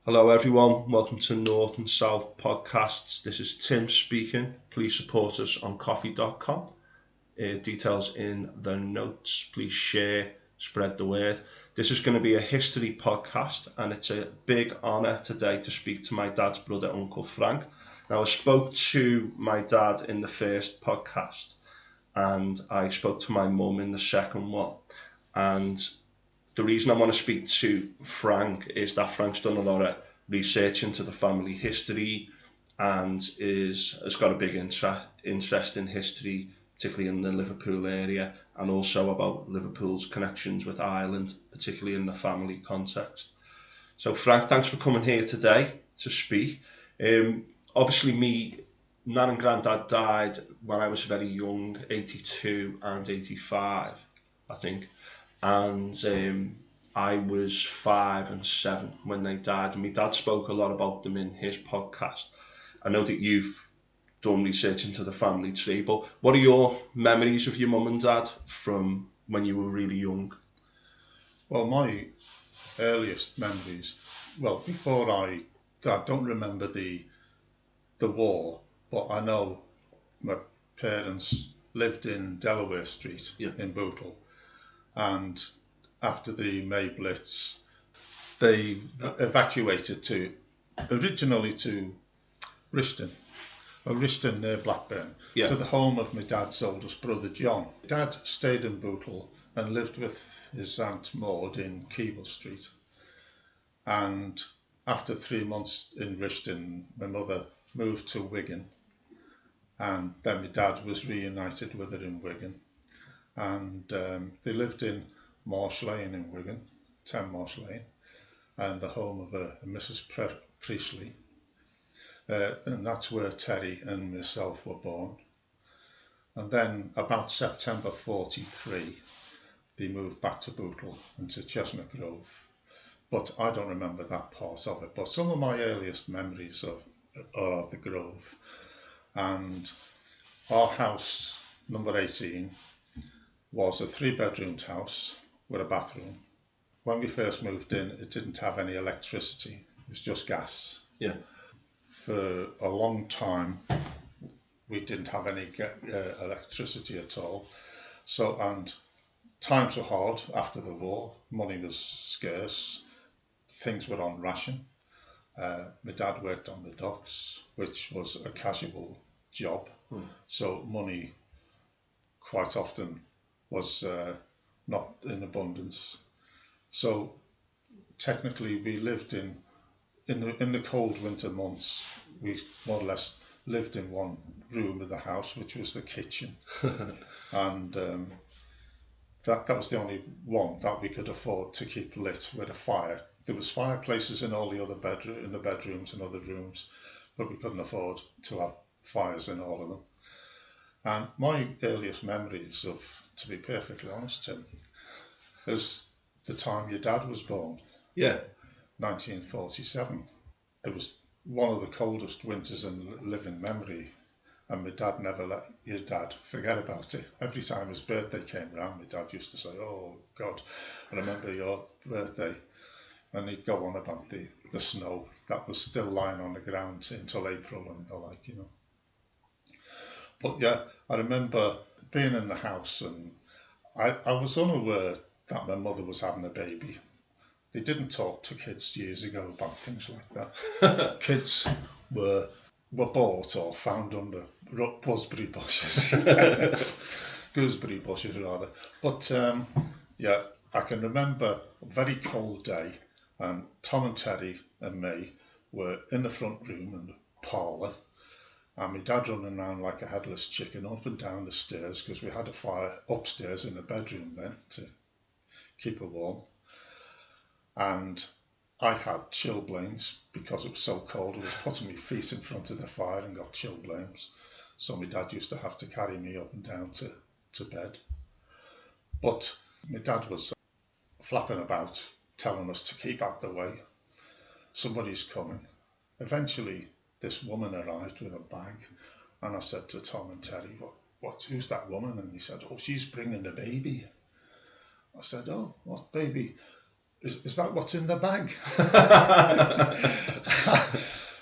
Hello, everyone. Welcome to North and South Podcasts. This is Tim speaking. Please support us on coffee.com. Details in the notes. Please share, spread the word. This is going to be a history podcast, and it's a big honour today to speak to my dad's brother, Uncle Frank. Now, I spoke to my dad in the first podcast, and I spoke to my mum in the second one. And the reason I want to speak to Frank is that Frank's done a lot of research into the family history and has got a big interest in history, particularly in the Liverpool area, and also about Liverpool's connections with Ireland, particularly in the family context. So, Frank, thanks for coming here today to speak. Obviously, me nan and granddad died when I was very young, 82 and 85, I think. And I was 5 and 7 when they died. And my dad spoke a lot about them in his podcast. I know that you've done research into the family tree, but what are your memories of your mum and dad from when you were really young? Well, my earliest memories, I don't remember the war, but I know my parents lived in Delaware Street Yeah. in Bootle, and after the May Blitz, they evacuated originally to Rishton, Rishton near Blackburn, Yeah. to the home of my dad's oldest brother John. Dad stayed in Bootle and lived with his Aunt Maud in Keble Street. And after 3 months in Rishton, my mother moved to Wigan, and then my dad was reunited with her in Wigan. And they lived in Marsh Lane in Wigan, 10 Marsh Lane, and the home of a Mrs. Priestley. And that's where Terry and myself were born. And then about September 43, they moved back to Bootle and to Chestnut Grove. But I don't remember that part of it. But some of my earliest memories are of the Grove. And our house, number 18, was a 3-bedroomed house with a bathroom. When we first moved in, it didn't have any electricity. It was just gas. Yeah. For a long time, we didn't have any electricity at all. So, and times were hard after the war. Money was scarce. Things were on ration. My dad worked on the docks, which was a casual job. So money quite often was not in abundance. So technically we lived in the cold winter months, we more or less lived in one room of the house, which was the kitchen. And that was the only one that we could afford to keep lit with a fire. There was fireplaces in all the other bedrooms and other rooms, but we couldn't afford to have fires in all of them. And my earliest memories of, to be perfectly honest, Tim, is the time your dad was born. Yeah. 1947. It was one of the coldest winters in living memory, and my dad never let your dad forget about it. Every time his birthday came round, my dad used to say, "Oh God, I remember your birthday," and he'd go on about the snow that was still lying on the ground until April and the like. But yeah, I remember being in the house, and I was unaware that my mother was having a baby. They didn't talk to kids years ago about things like that. Kids were bought or found under gooseberry bushes. Gooseberry bushes, rather. But yeah, I can remember a very cold day, and Tom and Terry and me were in the front room in the parlour, and my dad running around like a headless chicken up and down the stairs, because we had a fire upstairs in the bedroom then to keep her warm. And I had chilblains because it was so cold. I was putting my feet in front of the fire and got chilblains. So my dad used to have to carry me up and down to bed. But my dad was flapping about, telling us to keep out the way. Somebody's coming. Eventually, this woman arrived with a bag, and I said to Tom and Terry, who's that woman? And he said, "Oh, she's bringing the baby." I said, "Oh, what baby?" is that what's in the bag?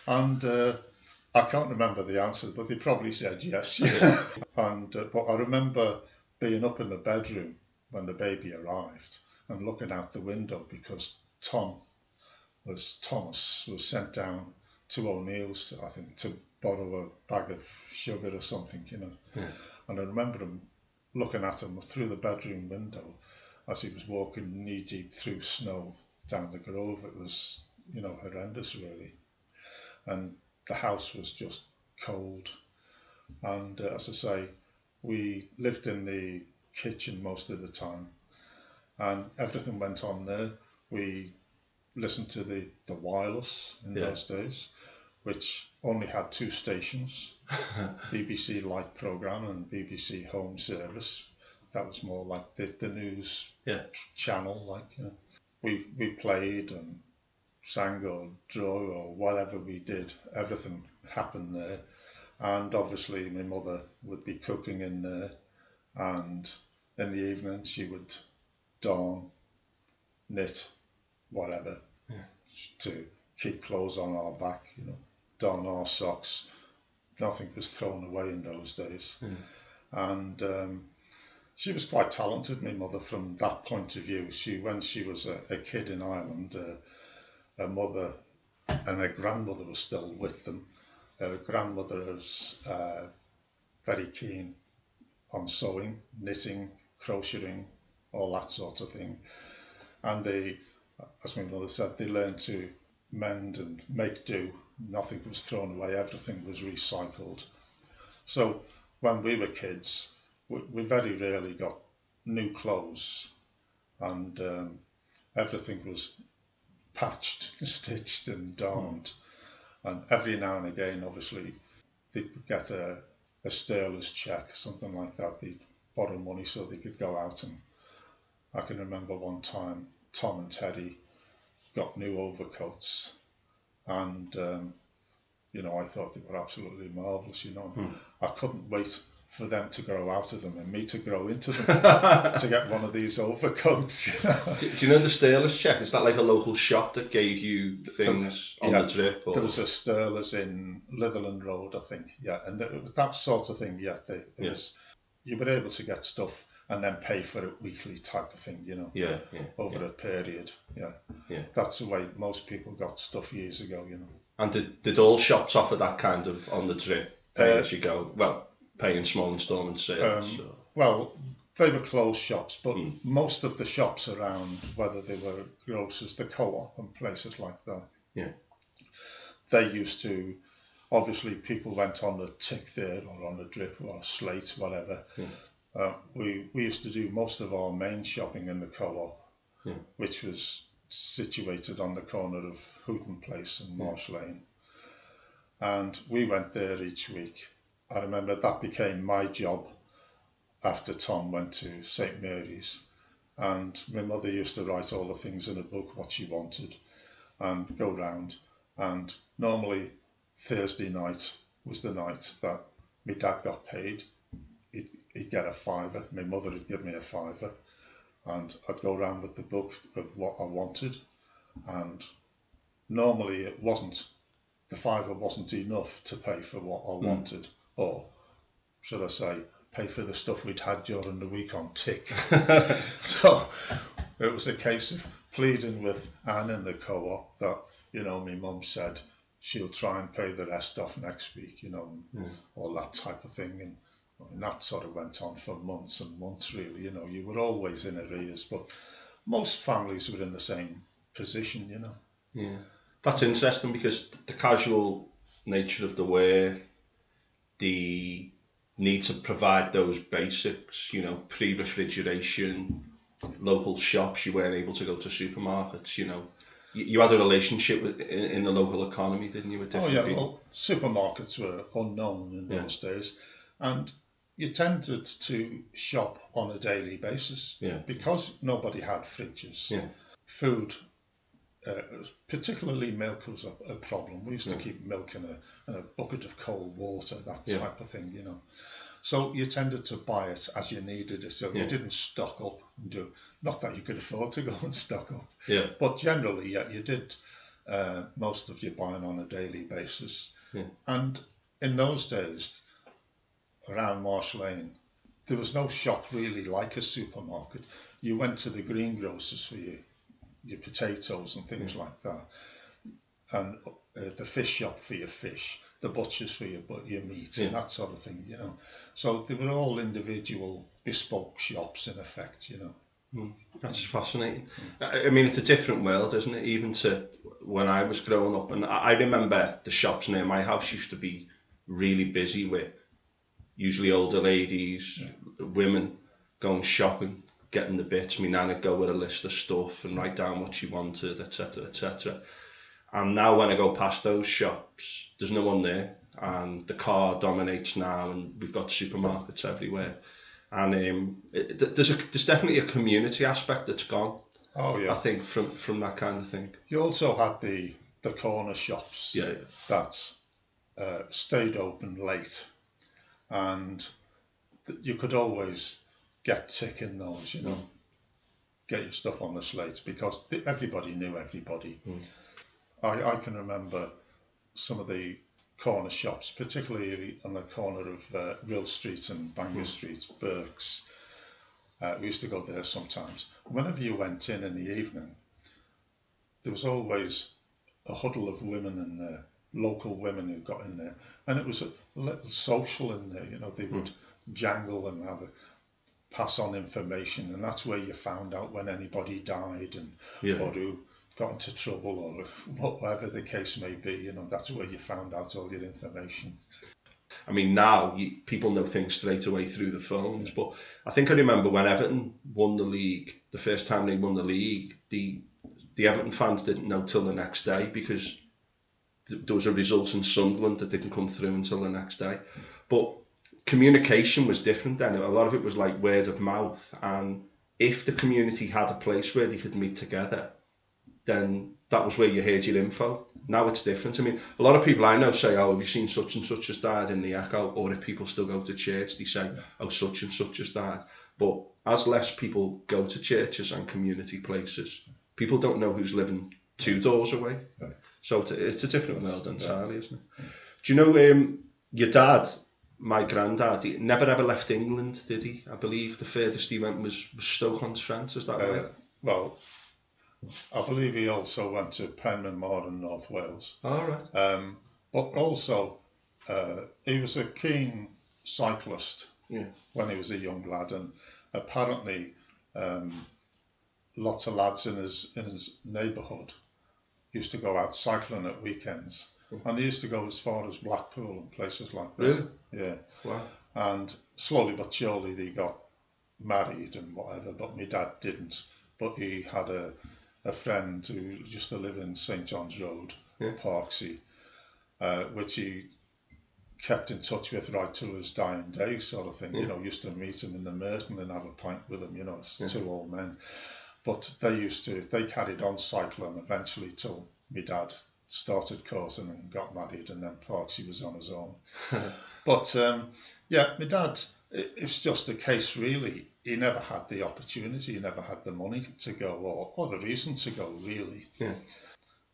And I can't remember the answer, but they probably said yes. And but I remember being up in the bedroom when the baby arrived and looking out the window because Thomas was sent down to O'Neill's, I think, to borrow a bag of sugar or something, Yeah. And I remember him looking at him through the bedroom window as he was walking knee deep through snow down the Grove. It was, horrendous, really. And the house was just cold. And as I say, we lived in the kitchen most of the time, and everything went on there. We listened to the wireless in those days, which only had two stations, BBC Light Programme and BBC Home Service. That was more like the news channel. We played and sang or drew or whatever we did. Everything happened there. And obviously my mother would be cooking in there, and in the evening she would darn, knit, whatever, to keep clothes on our back, darn our socks. Nothing was thrown away in those days. And she was quite talented, my mother, from that point of view. When she was a kid in Ireland, her mother and her grandmother was still with them. Her grandmother was very keen on sewing, knitting, crocheting, all that sort of thing. And they, as my mother said, they learned to mend and make do. Nothing was thrown away, everything was recycled. So when we were kids, we very rarely got new clothes, and everything was patched, stitched and darned. And every now and again, obviously, they'd get a sterler's check, something like that. They'd borrow money so they could go out. And I can remember one time Tom and Teddy got new overcoats, and I thought they were absolutely marvellous. I couldn't wait for them to grow out of them and me to grow into them to get one of these overcoats. Do you know the Sterler's check? Is that like a local shop that gave you things on the trip? Or? There was a Sterler's in Litherland Road, I think. Yeah, and it was that sort of thing. Yeah, was. You were able to get stuff and then pay for it weekly type of thing. Over a period. Yeah, that's the way most people got stuff years ago. And did all shops offer that kind of on the trip, pay as you go? Well, paying small instalment sales? Well, they were closed shops, but most of the shops around, whether they were grocers, the Co-op and places like that, they used to, obviously people went on a tick there or on a drip or a slate, whatever. We used to do most of our main shopping in the Co-op, which was situated on the corner of Houghton Place and Marsh Lane. And we went there each week. I remember that became my job after Tom went to St Mary's, and my mother used to write all the things in a book, what she wanted, and go round. And normally Thursday night was the night that my dad got paid. He'd get a fiver, my mother would give me a fiver, and I'd go round with the book of what I wanted. And normally the fiver wasn't enough to pay for what I wanted, or should I say, pay for the stuff we'd had during the week on tick. So it was a case of pleading with Anne in the Co-op that, my mum said she'll try and pay the rest off next week, all that type of thing. And that sort of went on for months and months, really. You were always in arrears, but most families were in the same position, Yeah. That's interesting because the casual nature of the wear, the need to provide those basics, pre-refrigeration, local shops, you weren't able to go to supermarkets, You had a relationship in the local economy, didn't you, with different people? Well, supermarkets were unknown in those days, and you tended to shop on a daily basis because nobody had fridges. Food, particularly milk, was a problem. We used to keep milk in a bucket of cold water, that type of thing, So you tended to buy it as you needed it. So Yeah. you didn't stock up and do. Not that you could afford to go and stock up. Yeah. But generally, yeah, you did most of your buying on a daily basis. Yeah. And in those days, around Marsh Lane, there was no shop really like a supermarket. You went to the greengrocers for your potatoes and things like that, and the fish shop for your fish, the butchers for your meat and that sort of thing, you know. So they were all individual bespoke shops in effect, you know. That's fascinating. I mean, it's a different world, isn't it? Even to when I was growing up, and I remember the shops near my house used to be really busy with usually older ladies, women going shopping, getting the bits. My nan would go with a list of stuff and write down what she wanted, etc., etc. And now when I go past those shops, there's no one there, and the car dominates now, and we've got supermarkets everywhere. And there's definitely a community aspect that's gone. Oh yeah, I think from that kind of thing. you also had the corner shops that stayed open late, and you could always get tick in those, you know, get your stuff on the slate because everybody knew everybody. I can remember some of the corner shops, particularly on the corner of Rill Street and Bangor Street, Burke's. We used to go there sometimes. Whenever you went in the evening, there was always a huddle of women in there, local women who got in there, and it was a little social in there. You know, they would jangle and pass on information, and that's where you found out when anybody died and or who got into trouble or whatever the case may be. You know, that's where you found out all your information. I mean, now people know things straight away through the phones, but I think I remember when Everton won the league, the first time they won the league, the Everton fans didn't know till the next day because there was a result in Sunderland that didn't come through until the next day. But communication was different then. A lot of it was like word of mouth, and if the community had a place where they could meet together, then that was where you heard your info. Now it's different. I mean, a lot of people I know say, oh, have you seen such and such has died in the Echo? Or if people still go to church, they say, oh, such and such has died. But as less people go to churches and community places, people don't know who's living 2 doors away. Right. So it's a different world entirely, isn't it? Do you know your dad, my granddad, he never ever left England, did he? I believe the furthest he went was Stoke-on-Trent, is that right? Well, I believe he also went to Penryn in North Wales. All right. But also, he was a keen cyclist when he was a young lad, and apparently, lots of lads in his neighbourhood used to go out cycling at weekends, and he used to go as far as Blackpool and places like that. Really? Yeah. Wow. And slowly but surely they got married and whatever, but my dad didn't. But he had a friend who used to live in St John's Road, Parksea, which he kept in touch with right till his dying day, sort of thing. You know, used to meet him in the Merton and have a pint with him. You know, it's 2 old men. But they carried on cycling eventually till my dad started coursing and got married, and then Parksea was on his own. But my dad, it's just a case really. He never had the opportunity, he never had the money to go or the reason to go, really.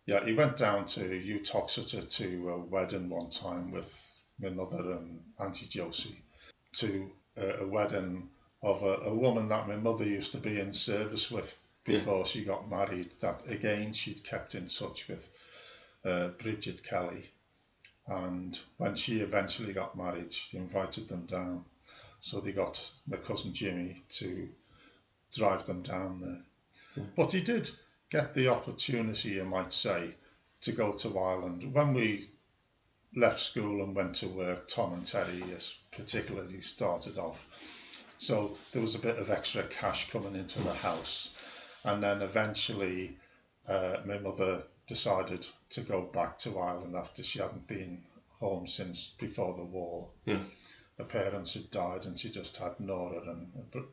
Yeah, he went down to Uttoxeter to a wedding one time with my mother and Auntie Josie, to a wedding of a woman that my mother used to be in service with before she got married, that again she'd kept in touch with, Bridget Kelly. And when she eventually got married, she invited them down. So they got my cousin Jimmy to drive them down there. But he did get the opportunity, you might say, to go to Ireland. When we left school and went to work, Tom and Terry particularly started off. So there was a bit of extra cash coming into the house. And then eventually my mother decided to go back to Ireland after she hadn't been home since before the war. Her parents had died and she just had Nora and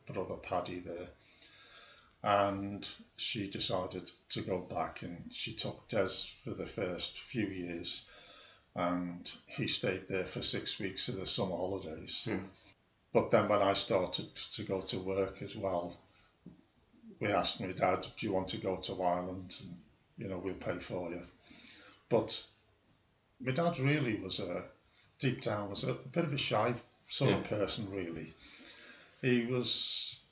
brother Paddy there. And she decided to go back, and she took Des for the first few years, and he stayed there for 6 weeks of the summer holidays. But then when I started to go to work as well, we asked my dad, do you want to go to Ireland? And, we'll pay for you. But my dad really was deep down, was a bit of a shy sort of person, really. He was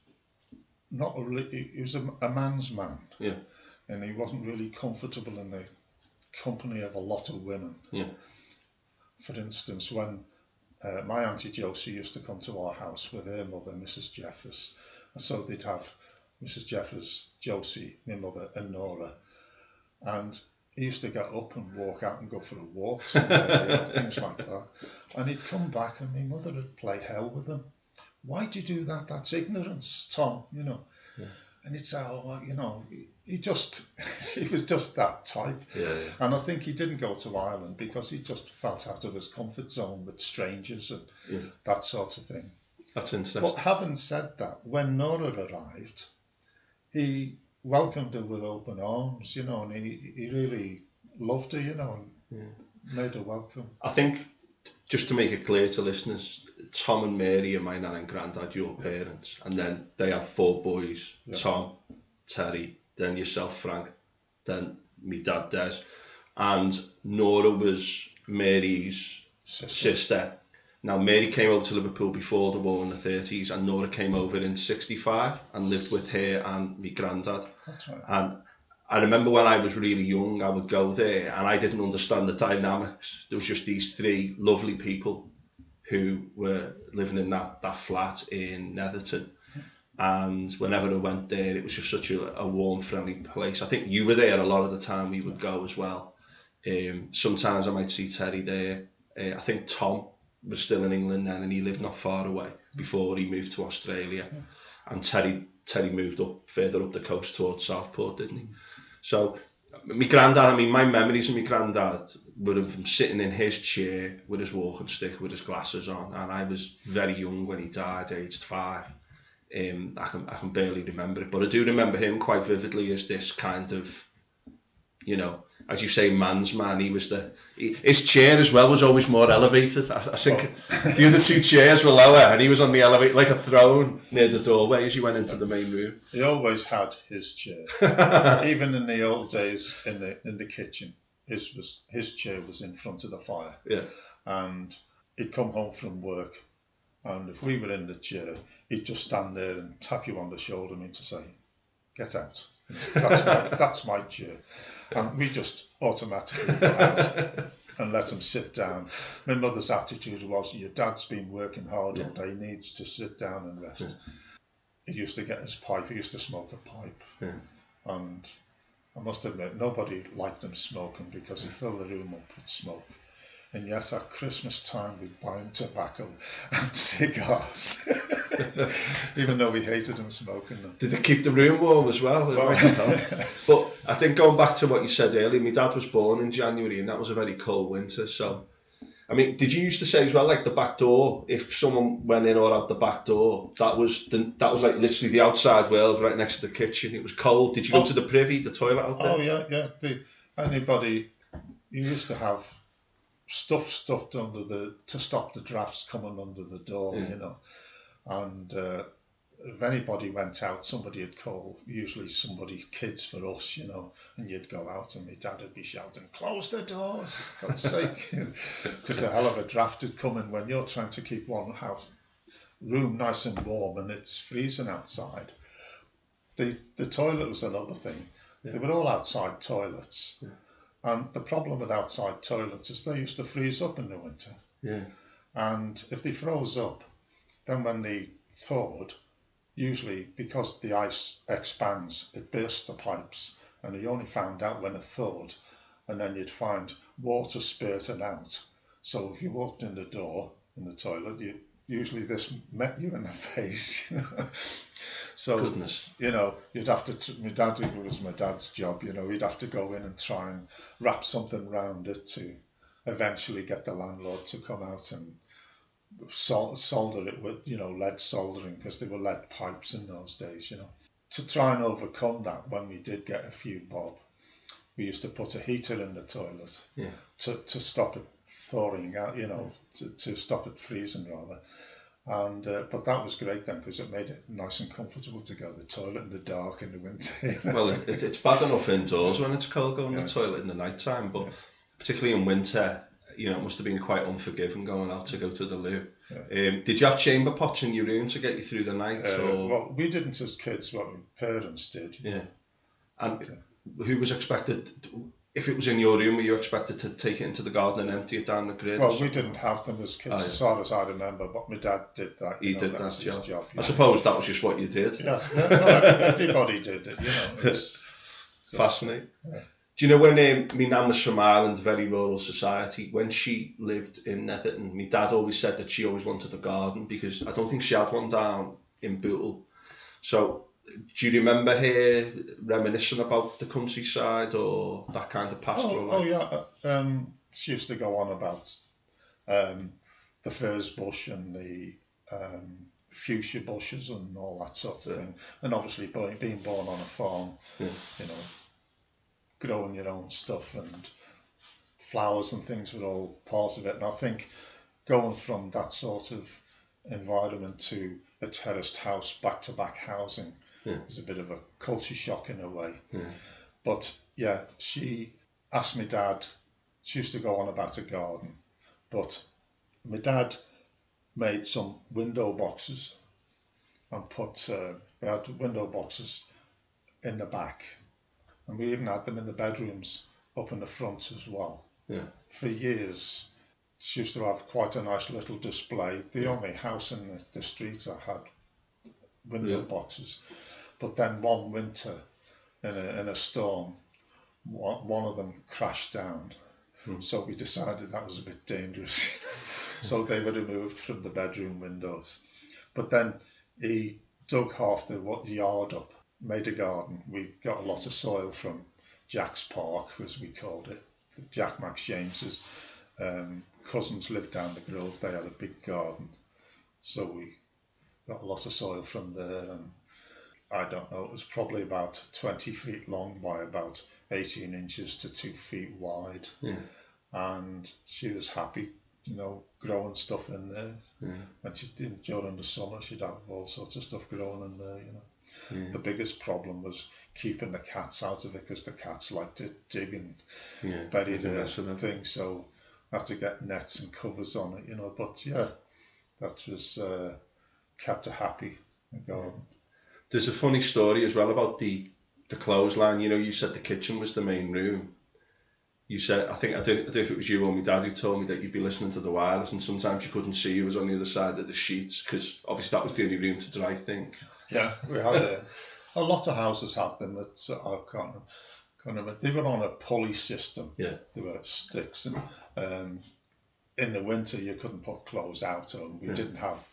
not he was a man's man. Yeah. And he wasn't really comfortable in the company of a lot of women. Yeah. For instance, when my Auntie Josie used to come to our house with her mother, Mrs. Jeffers, and so they'd have Mrs. Jeffers, Josie, my mother, and Nora. And he used to get up and walk out and go for a walk somewhere, things like that. And he'd come back and my mother would play hell with him. Why'd you do that? That's ignorance, Tom, Yeah. And he'd say, he was just that type. Yeah. And I think he didn't go to Ireland because he just felt out of his comfort zone with strangers and that sort of thing. That's interesting. But having said that, when Nora arrived, he welcomed her with open arms, and he really loved her, and made her welcome. I think, just to make it clear to listeners, Tom and Mary are my nan and granddad, your parents, and then they have 4 boys, Tom, Terry, then yourself, Frank, then me dad, Des, and Nora was Mary's sister. Now, Mary came over to Liverpool before the war in the 30s, and Nora came over in 65 and lived with her and my granddad. That's right. And I remember when I was really young, I would go there and I didn't understand the dynamics. There was just these 3 lovely people who were living in that flat in Netherton. And whenever I went there, it was just such a warm, friendly place. I think you were there a lot of the time. We would go as well. Sometimes I might see Terry there. I think Tom was still in England then, and he lived not far away before he moved to Australia. And Terry moved up further up the coast towards Southport, didn't he? So my granddad, my memories of my granddad were of him sitting in his chair with his walking stick, with his glasses on, and I was very young when he died, aged 5. I can barely remember it, but I do remember him quite vividly as this kind of, as you say, man's man. He was his chair as well was always more elevated. I think the other 2 chairs were lower, and he was on the elevator like a throne near the doorway as you went into the main room. He always had his chair, even in the old days in the kitchen. His chair was in front of the fire. Yeah, and he'd come home from work, and if we were in the chair, he'd just stand there and tap you on the shoulder and to say, "Get out." That's my chair. And we just automatically got out and let him sit down. My mother's attitude was, your dad's been working hard all day, needs to sit down and rest. Yeah. He used to get his pipe, he used to smoke a pipe. Yeah. And I must admit, nobody liked him smoking because he filled the room up with smoke. And yet at Christmas time we'd buy him tobacco and cigars, even though we hated him smoking them. Did it keep the room warm as well? But I think going back to what you said earlier, my dad was born in January and that was a very cold winter. So, did you used to say as well, like the back door, if someone went in or out the back door, that was like literally the outside world right next to the kitchen. It was cold. Did you go to the privy, the toilet out there? Oh yeah. Anybody, you used to have stuff stuffed to stop the drafts coming under the door, and if anybody went out, somebody would call, usually kids for us, and you'd go out and my dad would be shouting, "Close the doors, for God's sake," because a hell of a draft had come in when you're trying to keep one room nice and warm and it's freezing outside. The toilet was another thing. They were all outside toilets. Yeah. And the problem with outside toilets is they used to freeze up in the winter. Yeah. And if they froze up, then when they thawed, usually because the ice expands, it bursts the pipes. And you only found out when it thawed. And then you'd find water spurting out. So if you walked in the door, in the toilet, usually this met you in the face. So, goodness. You'd have to, it was my dad's job, he'd have to go in and try and wrap something around it to eventually get the landlord to come out and solder it with, lead soldering, because they were lead pipes in those days, To try and overcome that, when we did get a few bob, we used to put a heater in the toilet to stop it thawing out, to stop it freezing rather. And but that was great then because it made it nice and comfortable to go to the toilet in the dark in the winter. Well, it's bad enough indoors when it's cold going to the toilet in the night time, but particularly in winter, it must have been quite unforgiving going out to go to the loo. Did you have chamber pots in your room to get you through the night? Well, we didn't as kids, but my parents did. Yeah. And who was expected, if it was in your room, were you expected to take it into the garden and empty it down the grid? Well, we didn't have them as kids, as far as I remember, but my dad did that. He did that was his job. I suppose that was just what you did. Yeah, everybody did it, It's fascinating. Do you know when my nan was from Ireland, very rural society, when she lived in Netherton, my dad always said that she always wanted a garden because I don't think she had one down in Bootle. So do you remember her reminiscing about the countryside or that kind of pastoral life? She used to go on about the furze bush and the fuchsia bushes and all that sort of thing. And obviously being born on a farm, growing your own stuff and flowers and things were all part of it. And I think going from that sort of environment to a terraced house, back-to-back housing, is a bit of a culture shock in a way. But she asked my dad, she used to go on about a garden, but my dad made some window boxes and we had window boxes in the back, and we even had them in the bedrooms up in the front as well. For years she used to have quite a nice little display. The only house in the street that had window boxes. But then one winter in a storm, one of them crashed down. So we decided that was a bit dangerous. So they were removed from the bedroom windows. But then he dug half the yard up, made a garden. We got a lot of soil from Jack's Park, as we called it. Jack McShane's cousins lived down the Grove. They had a big garden. So we got a lot of soil from there, and I don't know, it was probably about 20 feet long by about 18 inches to 2 feet wide. And she was happy, growing stuff in there. When she did during the summer, she'd have all sorts of stuff growing in there. The biggest problem was keeping the cats out of it because the cats like to dig and bury their things. So I had to get nets and covers on it, But that was kept her happy. There's a funny story as well about the clothesline. You said the kitchen was the main room. You said, I don't know if it was you or my dad who told me that you'd be listening to the wireless and sometimes you couldn't see who was on the other side of the sheets because obviously that was the only room to dry things. Yeah, we had a lot of houses had them. I can't remember. They were on a pulley system. Yeah. They were sticks. And in the winter you couldn't put clothes out. And we didn't have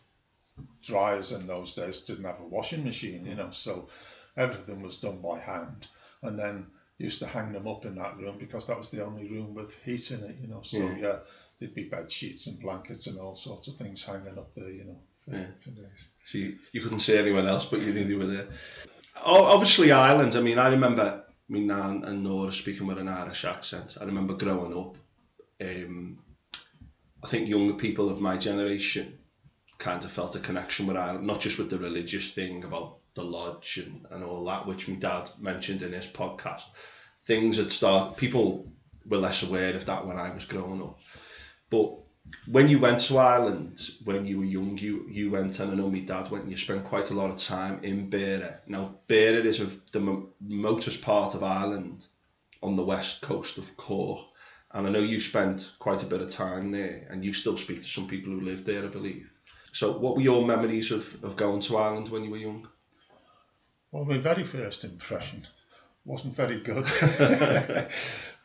dryers in those days, didn't have a washing machine, so everything was done by hand. And then used to hang them up in that room because that was the only room with heat in it, So there'd be bed sheets and blankets and all sorts of things hanging up there, for days. So you couldn't see anyone else, but you knew they were there. Obviously Ireland, I remember my nan and Nora speaking with an Irish accent. I remember growing up, I think younger people of my generation kind of felt a connection with Ireland, not just with the religious thing about the lodge and all that, which my dad mentioned in his podcast. Things had started, people were less aware of that when I was growing up. But when you went to Ireland, when you were young, you went, and I know my dad went, and you spent quite a lot of time in Beara. Now, Beara is the remotest part of Ireland on the west coast of Cork. And I know you spent quite a bit of time there, and you still speak to some people who live there, I believe. So what were your memories of going to Ireland when you were young? Well, my very first impression wasn't very good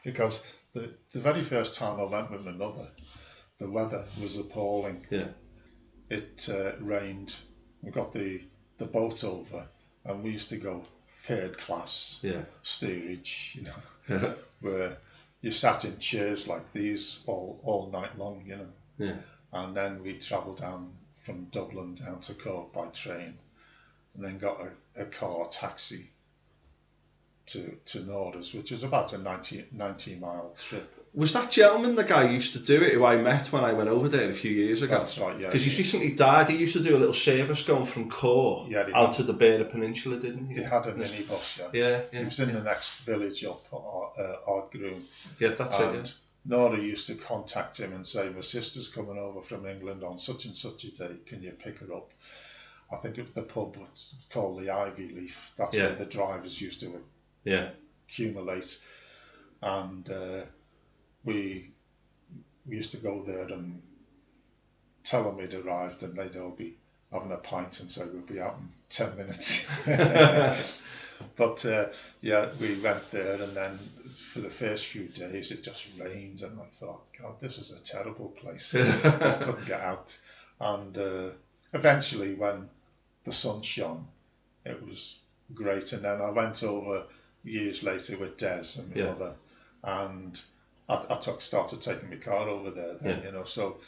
because the very first time I went with my mother, the weather was appalling. Yeah. It rained. We got the boat over and we used to go third class steerage, where you sat in chairs like these all night long, And then we travelled down from Dublin down to Cork by train, and then got a car taxi to Northers, which was about a 90 mile trip. Was that gentleman the guy who used to do it, who I met when I went over there a few years ago? That's right, yeah. Because he's recently died. He used to do a little service going from Cork out to the Beira Peninsula, didn't he? He had a minibus, yeah. Yeah. He was in the next village up, Ardgroom. Yeah, that's it, yeah. Nora used to contact him and say, my sister's coming over from England on such and such a day, can you pick her up? I think it was the pub was called the Ivy Leaf. That's where the drivers used to accumulate. And we used to go there and tell them we'd arrived, and they'd all be having a pint and say, we'll be out in 10 minutes. But we went there, and then for the first few days it just rained, and I thought, God, this is a terrible place. I couldn't get out. And eventually, when the sun shone, it was great. And then I went over years later with Des and my mother, and I started taking my car over there then, so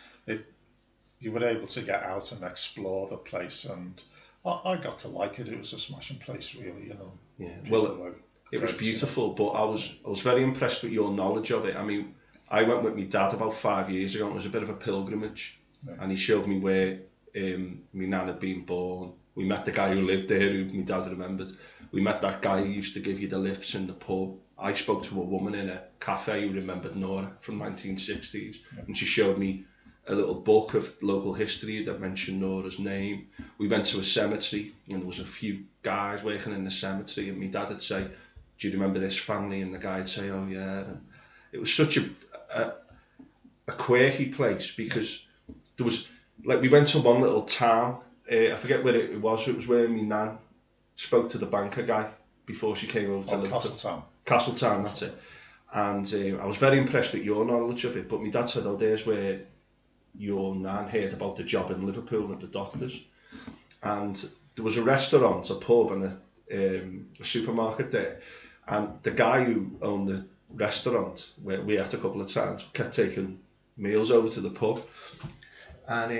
you were able to get out and explore the place, and I got to like it. It was a smashing place, really, Yeah, well, it was beautiful, but I was very impressed with your knowledge of it. I mean, I went with my dad about 5 years ago, and it was a bit of a pilgrimage, and he showed me where my nan had been born. We met the guy who lived there, who my dad remembered. We met that guy who used to give you the lifts in the pub. I spoke to a woman in a cafe who remembered Nora from 1960s, and she showed me a little book of local history that mentioned Nora's name. We went to a cemetery, and there was a few guys working in the cemetery, and my dad would say, do you remember this family? And the guy would say, oh yeah. And it was such a quirky place, because there was, like, we went to one little town, I forget where it was where my nan spoke to the banker guy before she came over to Liverpool. Castletown, that's it. And I was very impressed with your knowledge of it, but my dad said, oh, there's where your nan heard about the job in Liverpool at the doctors. And there was a restaurant, a pub, and a supermarket there. And the guy who owned the restaurant, where we ate a couple of times, kept taking meals over to the pub. And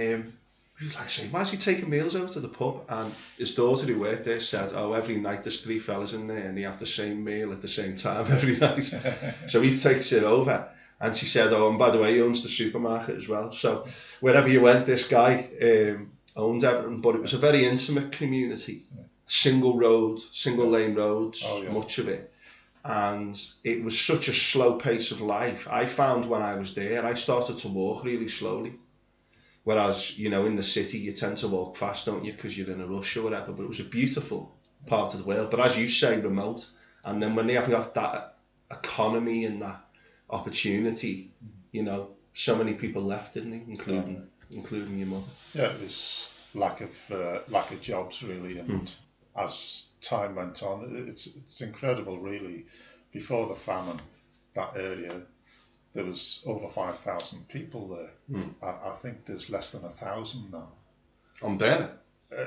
he was like saying, why is he taking meals over to the pub? And his daughter who worked there said, oh, every night there's 3 fellas in there and they have the same meal at the same time every night. So he takes it over. And she said, oh, and by the way, he owns the supermarket as well. So wherever you went, this guy owned everything. But it was a very intimate community. Single road, single lane roads, much of it. And it was such a slow pace of life. I found when I was there, I started to walk really slowly. Whereas, in the city, you tend to walk fast, don't you, because you're in a rush or whatever. But it was a beautiful part of the world. But as you say, remote. And then when they have got that economy and that opportunity, so many people left, didn't they, including your mother. Yeah, it was lack of jobs, really. And as time went on, it's incredible, really. Before the famine, that area, there was over 5,000 people there. I think there's less than 1,000 now. On Beira?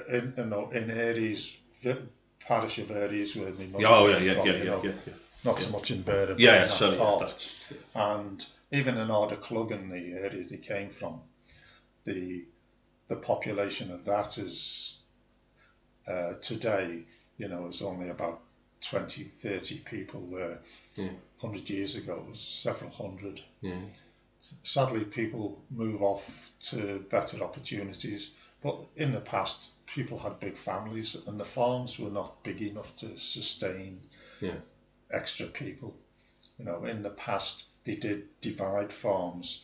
In areas, parish of areas where my mother yeah. Not so much in Beira, and even in Ardclug, in the area they came from, the population of that is today, is only about 20, 30 people, where 100 years ago it was several hundred. Sadly, people move off to better opportunities, but in the past people had big families and the farms were not big enough to sustain extra people. In the past they did divide farms.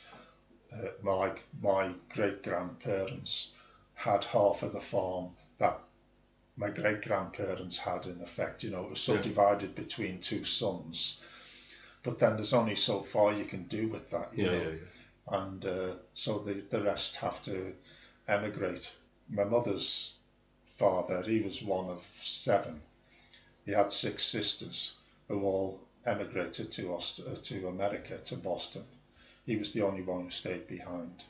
Like my great-grandparents had half of the farm that my great-grandparents had, in effect. It was subdivided between 2 sons, but then there's only so far you can do with that, and so the rest have to emigrate. My mother's father, he was one of 7. He had 6 sisters who all emigrated to America, to Boston. He was the only one who stayed behind.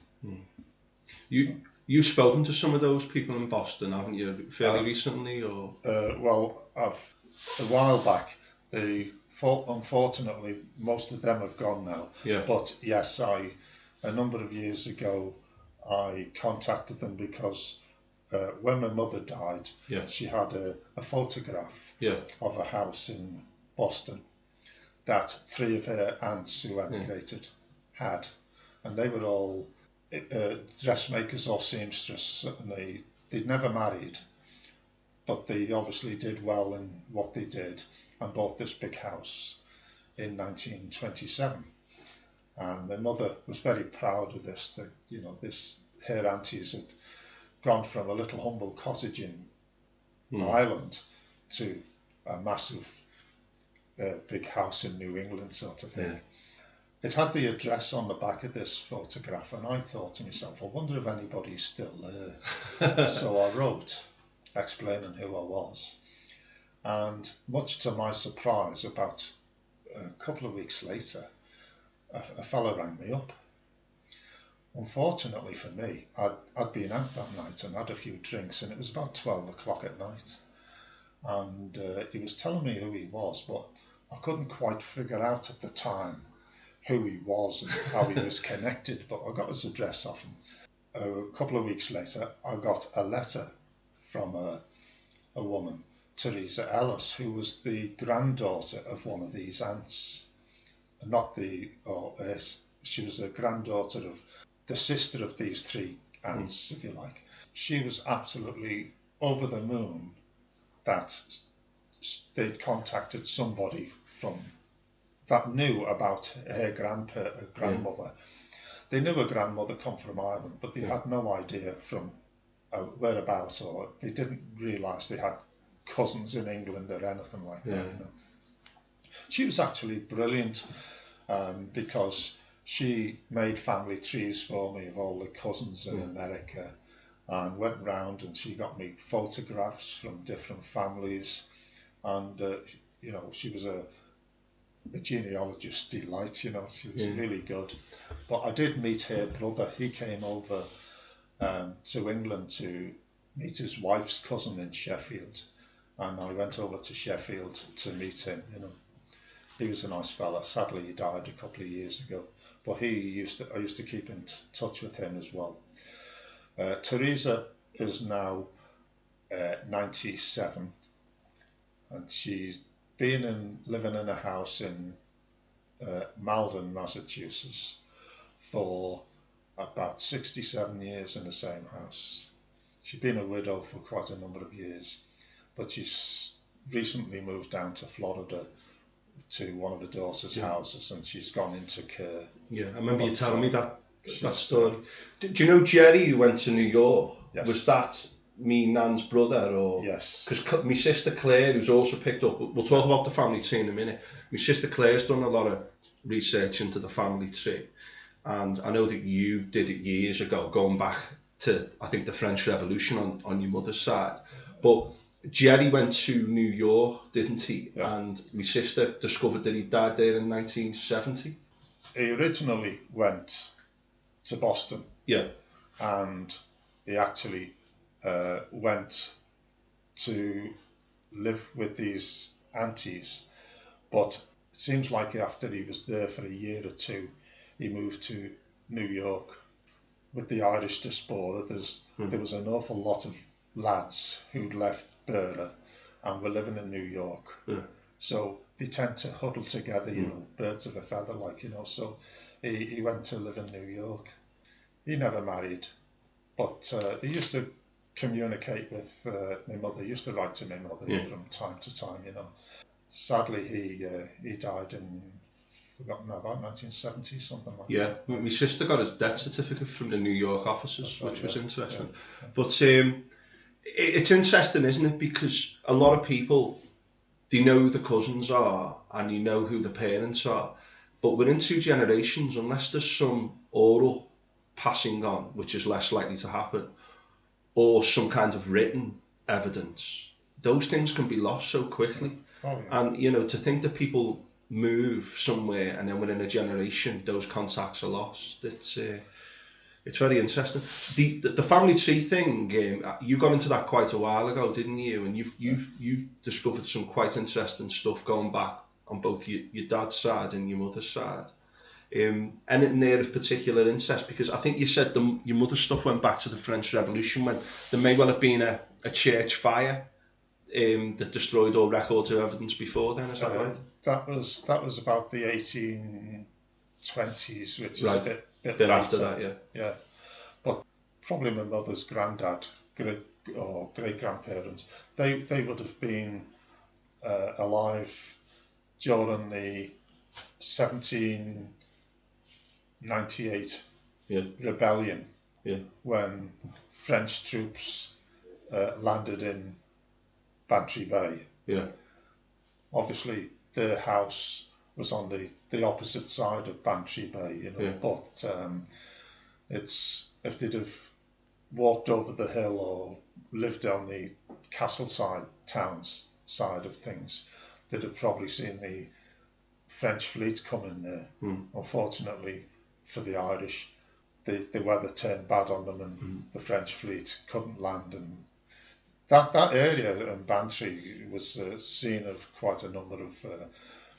You've spoken to some of those people in Boston, haven't you, fairly recently? Or well, I've a while back. Unfortunately, most of them have gone now. But yes, a number of years ago, I contacted them because when my mother died, she had a photograph of a house in Boston, that 3 of her aunts who emigrated had, and they were all dressmakers or seamstresses, and they'd never married, but they obviously did well in what they did and bought this big house in 1927. And my mother was very proud of this, that, you know, her aunties had gone from a little humble cottage in Ireland to a massive big house in New England sort of thing. Yeah. It had the address on the back of this photograph, and I thought to myself, I wonder if anybody's still there. So I wrote, explaining who I was. And much to my surprise, about a couple of weeks later, a fella rang me up. Unfortunately for me, I'd been out that night and had a few drinks, and it was about 12 o'clock at night. And he was telling me who he was, but I couldn't quite figure out at the time who he was and how he was connected, but I got his address off him. A couple of weeks later, I got a letter from a woman, Teresa Ellis, who was the granddaughter of one of these aunts. She was a granddaughter of the sister of these 3 aunts, if you like. She was absolutely over the moon that they'd contacted somebody that knew about her grandmother. They knew her grandmother come from Ireland, but they had no idea from whereabouts, or they didn't realise they had cousins in England or anything like that. You know. She was actually brilliant because she made family trees for me of all the cousins in America, and went round and she got me photographs from different families, and you know, she was a genealogist delight, you know, she was really good. But I did meet her brother. He came over to England to meet his wife's cousin in Sheffield, and I went over to Sheffield to meet him, you know. He was a nice fella. Sadly, he died a couple of years ago, but I used to keep in touch with him as well. Teresa is now 97, and she's been living in a house in Malden, Massachusetts, for about 67 years in the same house. She's been a widow for quite a number of years, but she's recently moved down to Florida to one of her daughter's houses, and she's gone into care. Yeah, I remember you telling me that story. Do you know Jerry, who went to New York? Yes. Was that me Nan's brother? Or yes. Because my sister Claire, who's also picked up, we'll talk about the family tree in a minute. My sister Claire's done a lot of research into the family tree, and I know that you did it years ago, going back to, I think, the French Revolution on your mother's side. But Jerry went to New York, didn't he? Yeah. And my sister discovered that he died there in 1970. He originally went to Boston. Yeah. And he actually went to live with these aunties. But it seems like after he was there for a year or two, he moved to New York. With the Irish diaspora, there was an awful lot of lads who'd left Bura and were living in New York. Yeah. So they tend to huddle together, you know, birds of a feather, like, you know. So he went to live in New York. He never married, but he used to communicate with my mother. He used to write to my mother from time to time, you know. Sadly, he died in, forgotten about 1970, something like that. Yeah, my sister got his death certificate from the New York offices, right, which was interesting. Yeah. But it's interesting, isn't it? Because a lot of people, they know who the cousins are and you know who the parents are, but within 2 generations, unless there's some oral passing on, which is less likely to happen, or some kind of written evidence, those things can be lost so quickly. Oh, yeah. And, you know, to think that people move somewhere and then within a generation those contacts are lost, it's very interesting. The family tree thing, you got into that quite a while ago, didn't you? And you discovered some quite interesting stuff going back on both your dad's side and your mother's side. Anything there of particular interest? Because I think you said your mother's stuff went back to the French Revolution, when there may well have been a church fire that destroyed all records of evidence before then, is that right? That was about the 1820s, which is Right. a bit Bit later. after that, yeah. Yeah, but probably my mother's granddad, great grandparents, they would have been alive during the 1798 Yeah. rebellion, Yeah. when French troops landed in Bantry Bay. Yeah. Obviously, their house was on the opposite side of Bantry Bay, Yeah. but it's, if they'd have walked over the hill or lived on the Castletown's side of things, they'd have probably seen the French fleet coming there. Unfortunately for the Irish, the weather turned bad on them, and the French fleet couldn't land. And that area in Bantry was the scene of quite a number of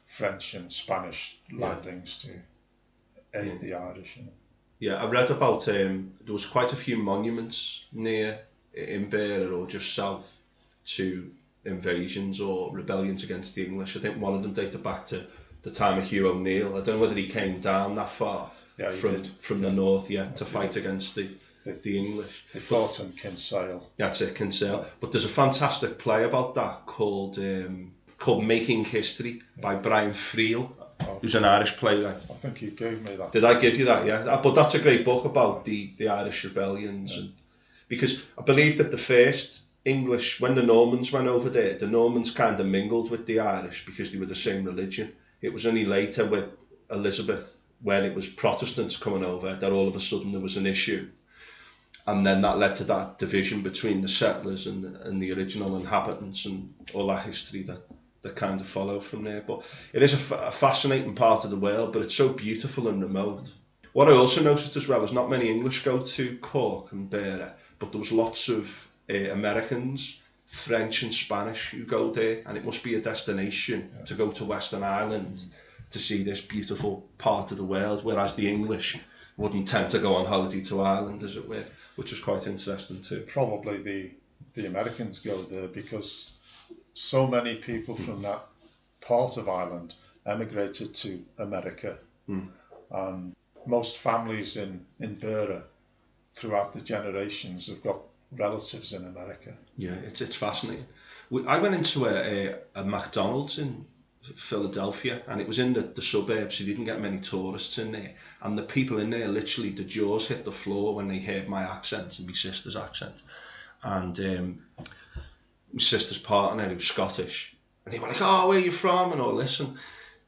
French and Spanish landings to aid the Irish. Yeah, I read about there was quite a few monuments near in Beira or just south to invasions or rebellions against the English. I think one of them dated back to the time of Hugh O'Neill. I don't know whether he came down that far from the north, to fight against the English. They fought in Kinsale. That's it, Kinsale. But there's a fantastic play about that called Making History by Brian Friedl, who's an Irish playwright. I think he gave me that. Did I give you that? Yeah. But that's a great book about the Irish rebellions. And because I believe that the first English, when the Normans went over there, the Normans kind of mingled with the Irish because they were the same religion. It was only later with Elizabeth, when it was Protestants coming over, that all of a sudden there was an issue. And then that led to that division between the settlers and the original inhabitants, and all that history that kind of followed from there. But it is a fascinating part of the world, but it's so beautiful and remote. What I also noticed as well is not many English go to Cork and Beira, but there was lots of Americans, French and Spanish who go there, and it must be a destination to go to Western Ireland to see this beautiful part of the world, whereas the English wouldn't tend to go on holiday to Ireland, as it were, which was quite interesting too. Probably the Americans go there because so many people from that part of Ireland emigrated to America. And most families in Beira throughout the generations have got relatives in America. Yeah, it's fascinating. I went into a McDonald's in Philadelphia, and it was in the suburbs, so you didn't get many tourists in there, and the people in there, literally the jaws hit the floor when they heard my accent and my sister's accent. And my sister's partner, who was Scottish, and they were like, "Oh, where are you from?" and all this, and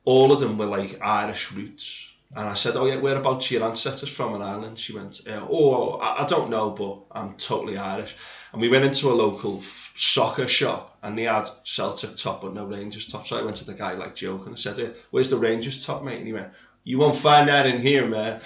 all of them were like Irish roots. And I said, "Oh yeah, whereabouts are your ancestors from in Ireland?" She went, I don't know, but I'm totally Irish." And we went into a local soccer shop, and they had Celtic top but no Rangers top. So I went to the guy like joking. I said, "Where's the Rangers top, mate?" And he went, "You won't find that in here, man."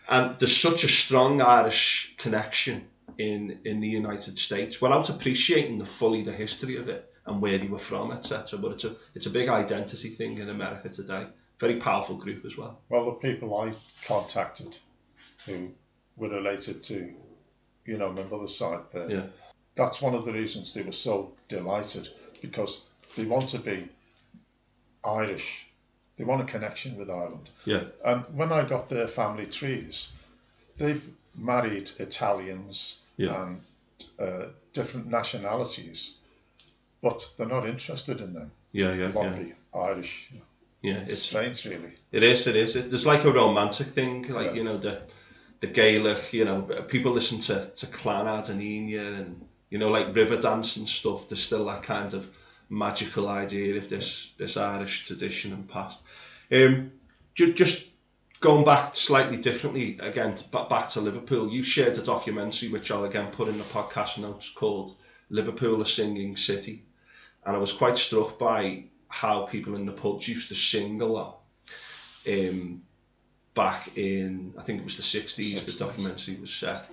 And there's such a strong Irish connection in the United States, without appreciating fully the history of it and where they were from, etc. But it's a big identity thing in America today. Very powerful group as well. Well, the people I contacted who were related to, my mother's side there, that's one of the reasons they were so delighted, because they want to be Irish. They want a connection with Ireland. Yeah. And when I got their family trees, they've married Italians and different nationalities, but they're not interested in them. They want to be Irish. Yeah, it's strange, really. It is. There's like a romantic thing, like the Gaelic. People listen to Clonard and Enya, and like river dance and stuff. There's still that kind of magical idea of this Irish tradition and past. Just going back slightly differently again, back to Liverpool. You shared a documentary which I'll again put in the podcast notes called "Liverpool: A Singing City," and I was quite struck by how people in the pubs used to sing a lot. Back in, I think it was the 60s, the documentary was set.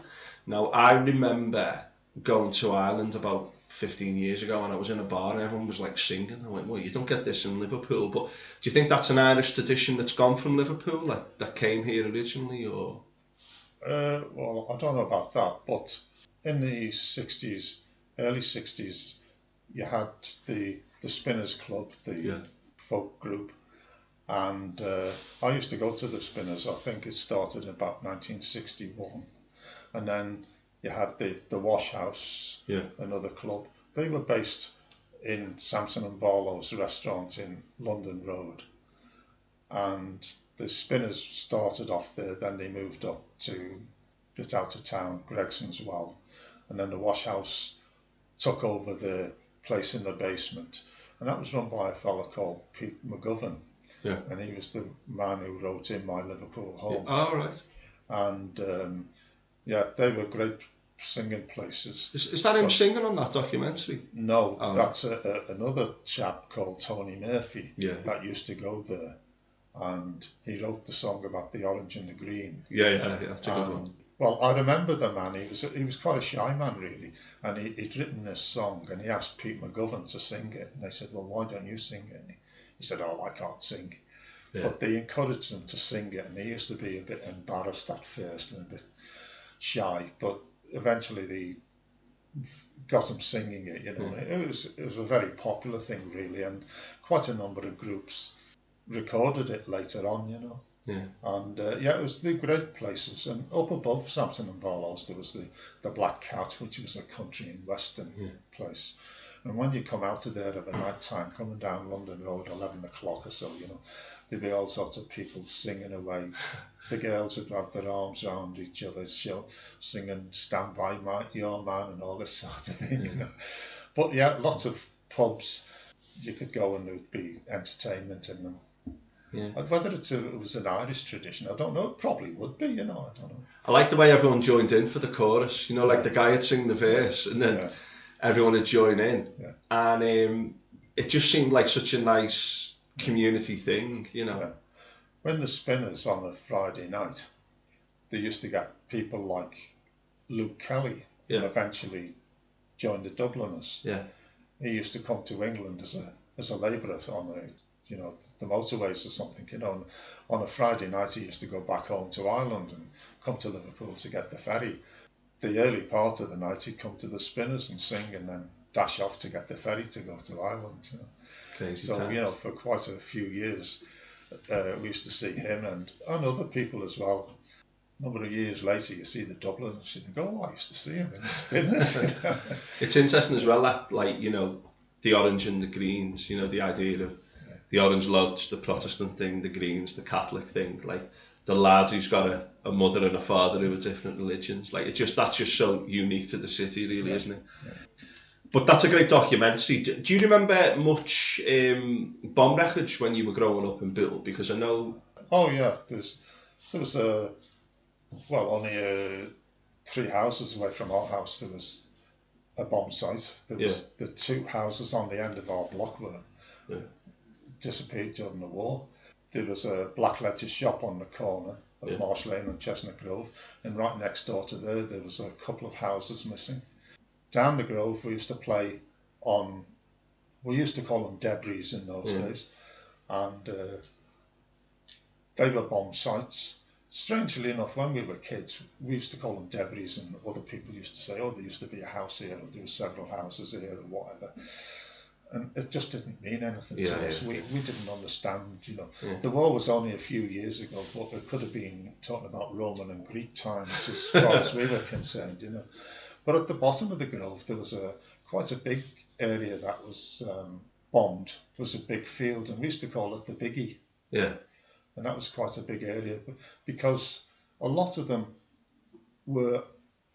Now, I remember going to Ireland about 15 years ago, and I was in a bar and everyone was like singing. I went, "Well, you don't get this in Liverpool." But do you think that's an Irish tradition that's gone from Liverpool, that came here originally, or? Well, I don't know about that, but in the 60s, early 60s, you had the Spinners Club, the folk group, And I used to go to the Spinners. I think it started in about 1961. And then you had the Wash House, another club. They were based in Samson and Barlow's restaurant in London Road. And the Spinners started off there, then they moved up to a bit out of town, Gregson's Well. And then the Wash House took over the place in the basement. And that was run by a fella called Pete McGovern. Yeah. And he was the man who wrote In My Liverpool Home. Oh, right. And they were great singing places. Is that him singing on that documentary? No, that's another chap called Tony Murphy that used to go there. And he wrote the song about the orange and the green. Yeah. That's a good one. Well, I remember the man. He was quite a shy man, really, and he'd written this song, and he asked Pete McGovern to sing it, and they said, "Well, why don't you sing it?" And he said, "Oh, I can't sing." Yeah. But they encouraged him to sing it, and he used to be a bit embarrassed at first and a bit shy, but eventually they got him singing it. You know, it was a very popular thing, really, and quite a number of groups recorded it later on. You know. Yeah. And it was the great places. And up above Samson and Barlow's there was the Black Cat, which was a country and western place. And when you come out of there of a night time, coming down London Road, 11 o'clock or so, you know, there'd be all sorts of people singing away. The girls would have their arms around each other, singing "Stand By Your Man" and all this sort of thing, you know. But lots of pubs you could go and there would be entertainment in them. Yeah. Whether it was an Irish tradition, I don't know. It probably would be, you know. I don't know. I like the way everyone joined in for the chorus. You know, like the guy would sing the verse and then everyone would join in. Yeah. And it just seemed like such a nice community thing, you know. Yeah. When the Spinners on a Friday night, they used to get people like Luke Kelly, who eventually joined the Dubliners. Yeah. He used to come to England as a labourer on the motorways or something, you know. And on a Friday night, he used to go back home to Ireland and come to Liverpool to get the ferry. The early part of the night, he'd come to the Spinners and sing and then dash off to get the ferry to go to Ireland. You know. Crazy so, times. You know, for quite a few years, we used to see him and other people as well. A number of years later, you see the Dubliners and you think, I used to see him in the Spinners. It's interesting as well that, like, you know, the orange and the greens, you know, the idea of the Orange Lodge, the Protestant thing, the Greens, the Catholic thing, like the lad who's got a mother and a father who are different religions. Like that's just so unique to the city, really, isn't it? Yeah. But that's a great documentary. Do you remember much bomb wreckage when you were growing up in Bill? Because I know. Oh yeah, there was only 3 houses away from our house. There was a bomb site. There was the 2 houses on the end of our block were. Disappeared during the war. There was a black leather shop on the corner of Marsh Lane and Chestnut Grove, and right next door to there was a couple of houses missing. Down the Grove, we used to play on, we used to call them debris in those days, and they were bomb sites. Strangely enough, when we were kids, we used to call them debris, and other people used to say, there used to be a house here, or there were several houses here, or whatever. And it just didn't mean anything to us. We didn't understand, you know. Yeah. The war was only a few years ago, but it could have been talking about Roman and Greek times as far as we were concerned, you know. But at the bottom of the Grove, there was quite a big area that was bombed. It was a big field, and we used to call it the Biggie. Yeah. And that was quite a big area, because a lot of them were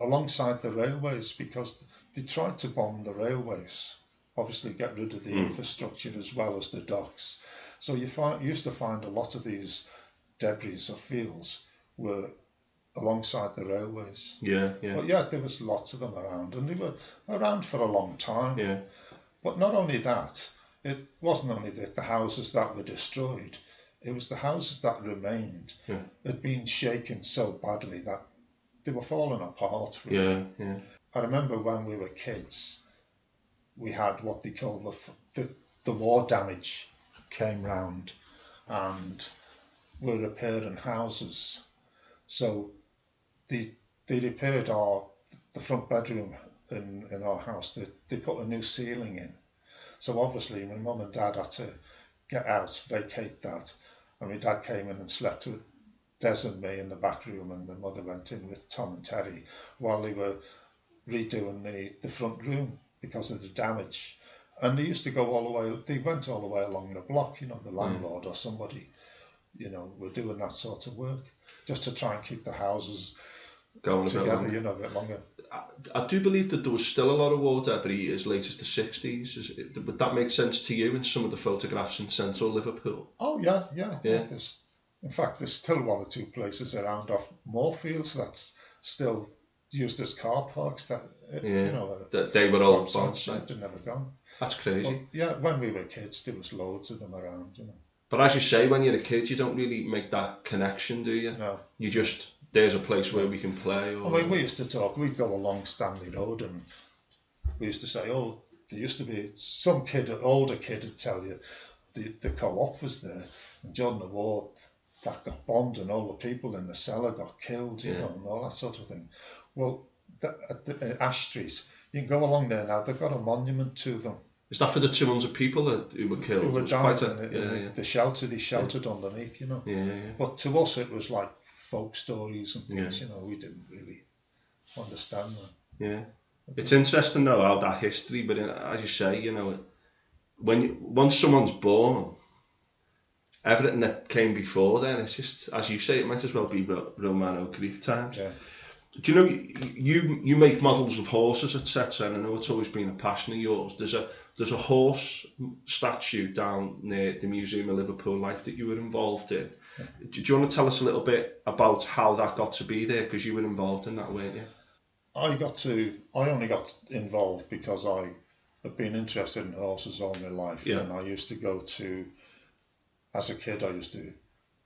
alongside the railways, because they tried to bomb the railways. Obviously get rid of the infrastructure as well as the docks. So you used to find a lot of these debris or fields were alongside the railways. Yeah. But there was lots of them around, and they were around for a long time. Yeah. But not only that, it wasn't only the houses that were destroyed, it was the houses that remained had been shaken so badly that they were falling apart. Really. Yeah. I remember when we were kids, we had what they call the war damage came round, and were repairing houses. So they repaired the front bedroom in our house. They put a new ceiling in. So obviously my mum and dad had to get out, vacate that, And my dad came in and slept with Des and me in the back room, and my mother went in with Tom and Terry while they were redoing the front room because of the damage. And they used to go all the way, they went all the way along the block, you know, the landlord or somebody, you know, were doing that sort of work just to try and keep the houses going together, you know, a bit longer. I do believe that there was still a lot of water every as late as the 60s. Would that make sense to you in some of the photographs in central Liverpool? Oh, yeah. In fact, there's still one or two places around off Moorfields that's still used as car parks that, you know, they were all sites they've never gone. That's crazy. But, yeah, when we were kids, there was loads of them around, you know. But as you say, when you're a kid, you don't really make that connection, do you? No. You just, there's a place where we can play. Or... I mean, we used to talk, we'd go along Stanley Road and we used to say, oh, there used to be some kid, an older kid would tell you the co-op was there, and during the war that got bombed and all the people in the cellar got killed, you know, and all that sort of thing. Well, at Ash Street, you can go along there now, they've got a monument to them. Is that for the 200 people who were killed? Who were died in the shelter, they sheltered underneath, you know. But to us it was like folk stories and things, you know, we didn't really understand that. Yeah. It's interesting though how that history, but as you say, you know, once someone's born, everything that came before then, it's just, as you say, it might as well be Romano-Greek times. Yeah. Do you know, you make models of horses, etc., and I know it's always been a passion of yours. There's a horse statue down near the Museum of Liverpool Life that you were involved in. Yeah. Do you want to tell us a little bit about how that got to be there? Because you were involved in that, weren't you? I only got involved because I have been interested in horses all my life. And I used to go to, as a kid, I used to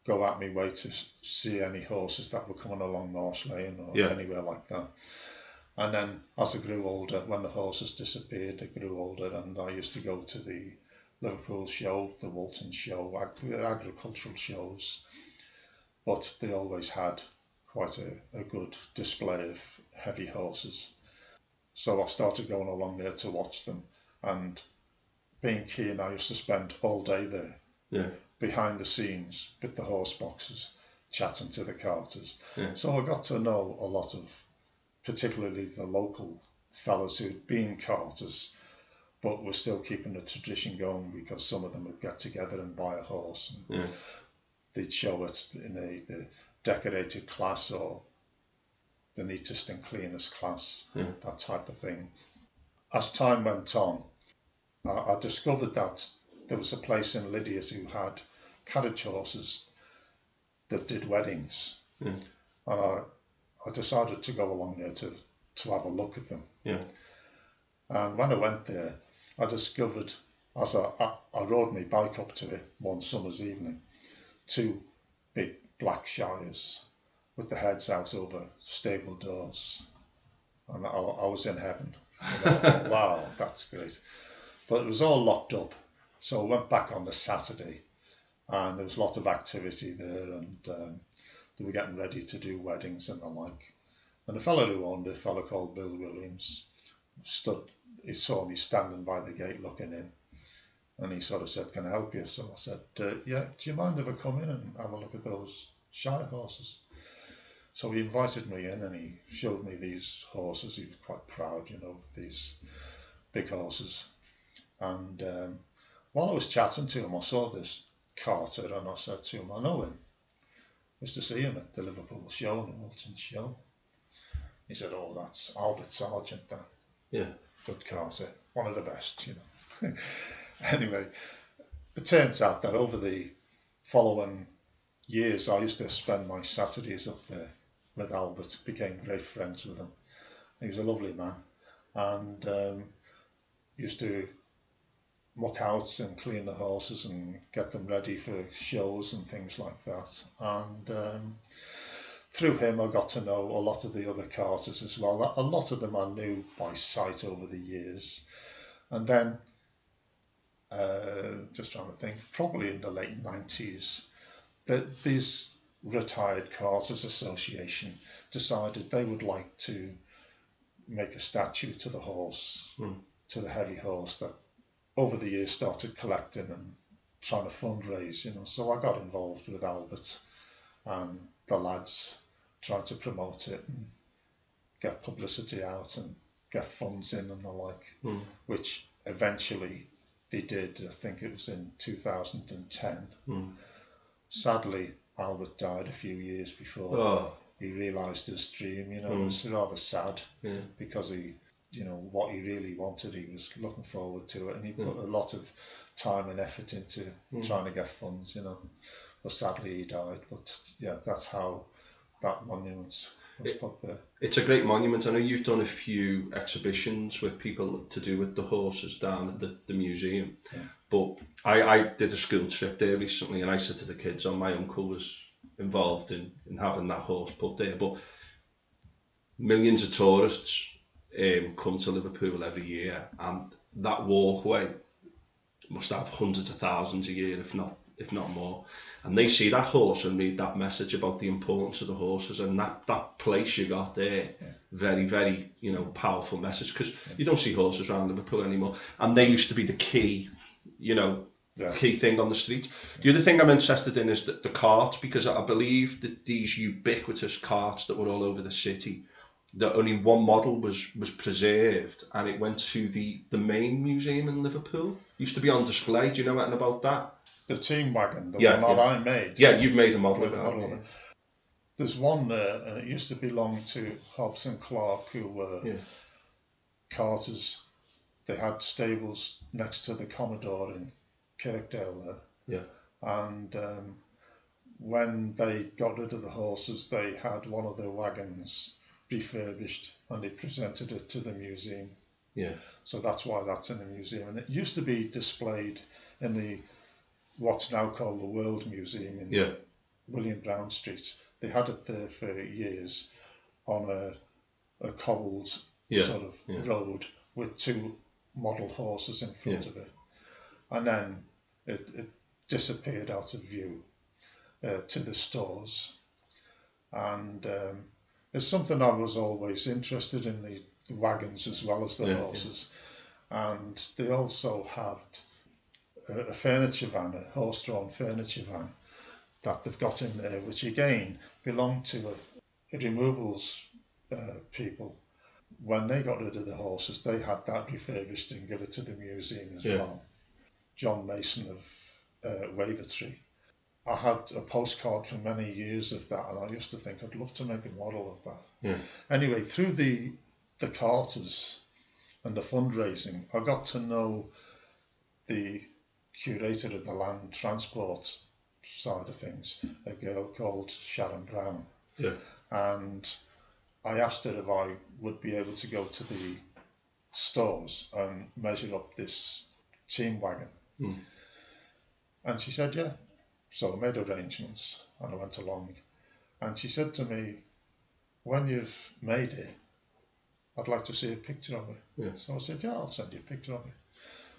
go out my way to see any horses that were coming along Marsh Lane or anywhere like that. And then as I grew older, when the horses disappeared, I grew older, and I used to go to the Liverpool show, the Walton show, agricultural shows, but they always had quite a good display of heavy horses. So I started going along there to watch them, and being keen, I used to spend all day there. Yeah. Behind the scenes with the horse boxes, chatting to the carters. So I got to know a lot of, particularly the local fellas who'd been carters, but were still keeping the tradition going because some of them would get together and buy a horse. And they'd show it in the decorated class or the neatest and cleanest class, that type of thing. As time went on, I discovered that there was a place in Lydia's who had carriage horses that did weddings. And I decided to go along there to have a look at them. And when I went there, I discovered, as I rode my bike up to it one summer's evening, 2 big black shires with the heads out over stable doors. And I was in heaven. And I thought, wow, that's great. But it was all locked up. So I went back on the Saturday, and there was a lot of activity there, and they were getting ready to do weddings and the like. And the fellow who owned it, a fellow called Bill Williams, he saw me standing by the gate looking in, and he sort of said, "Can I help you?" So I said, "Yeah, do you mind if I come in and have a look at those shire horses?" So he invited me in, and he showed me these horses. He was quite proud, you know, of these big horses. And while I was chatting to him, I saw this carter, and I said to him, "I know him. I used to see him at the Liverpool show and the Walton show." He said, "Oh, that's Albert Sargent, that." Yeah. Good carter, one of the best, you know. Anyway, it turns out that over the following years, I used to spend my Saturdays up there with Albert, became great friends with him. He was a lovely man, and used to muck out and clean the horses and get them ready for shows and things like that. And through him, I got to know a lot of the other carters as well. A lot of them I knew by sight over the years. And then, just trying to think, probably in the late 90s, these retired carters association decided they would like to make a statue to the horse, to the heavy horse that over the years started collecting and trying to fundraise, you know. So I got involved with Albert and the lads trying to promote it and get publicity out and get funds in and the like, which eventually they did. I think it was in 2010. Sadly, Albert died a few years before he realised his dream. You know, it was rather sad because he, you know, what he really wanted, he was looking forward to it, and he put a lot of time and effort into trying to get funds. You know, but sadly he died. But yeah, that's how that monument was put there. It's a great monument. I know you've done a few exhibitions with people to do with the horses down at the museum. Yeah. But I did a school trip there recently, and I said to the kids, my uncle was involved in having that horse put there. But millions of tourists come to Liverpool every year, and that walkway must have hundreds of thousands a year, if not more. And they see that horse and read that message about the importance of the horses, and that place you got there, very, very, you know, powerful message, because you don't see horses around Liverpool anymore, and they used to be the key, you know, key thing on the street. The other thing I'm interested in is the carts, because I believe that these ubiquitous carts that were all over the city, that only one model was preserved, and it went to the main museum in Liverpool. Used to be on display. Do you know anything about that? The team wagon, the one that I made. Yeah, you've made a model of it. There's one there, and it used to belong to Hobbs and Clark, who were carters. They had stables next to the Commodore in Kirkdale there. Yeah. And when they got rid of the horses, they had one of their wagons refurbished, and they presented it to the museum. Yeah. So that's why that's in the museum. And it used to be displayed in the what's now called the World Museum in William Brown Street. They had it there for years on a cobbled sort of road with two model horses in front of it. And then it disappeared out of view to the stores. And it's something I was always interested in, the wagons as well as the horses. And they also had a furniture van, a horse-drawn furniture van that they've got in there, which again belonged to a removals people. When they got rid of the horses, they had that refurbished and give it to the museum as well. John Mason of Wavertree. I had a postcard for many years of that, and I used to think I'd love to make a model of that. Yeah. Anyway, through the carters and the fundraising, I got to know the curator of the land transport side of things, a girl called Sharon Brown. Yeah. And I asked her if I would be able to go to the stores and measure up this team wagon. And she said, yeah. So I made arrangements and I went along. And she said to me, when you've made it, I'd like to see a picture of it. Yeah. So I said, yeah, I'll send you a picture of it.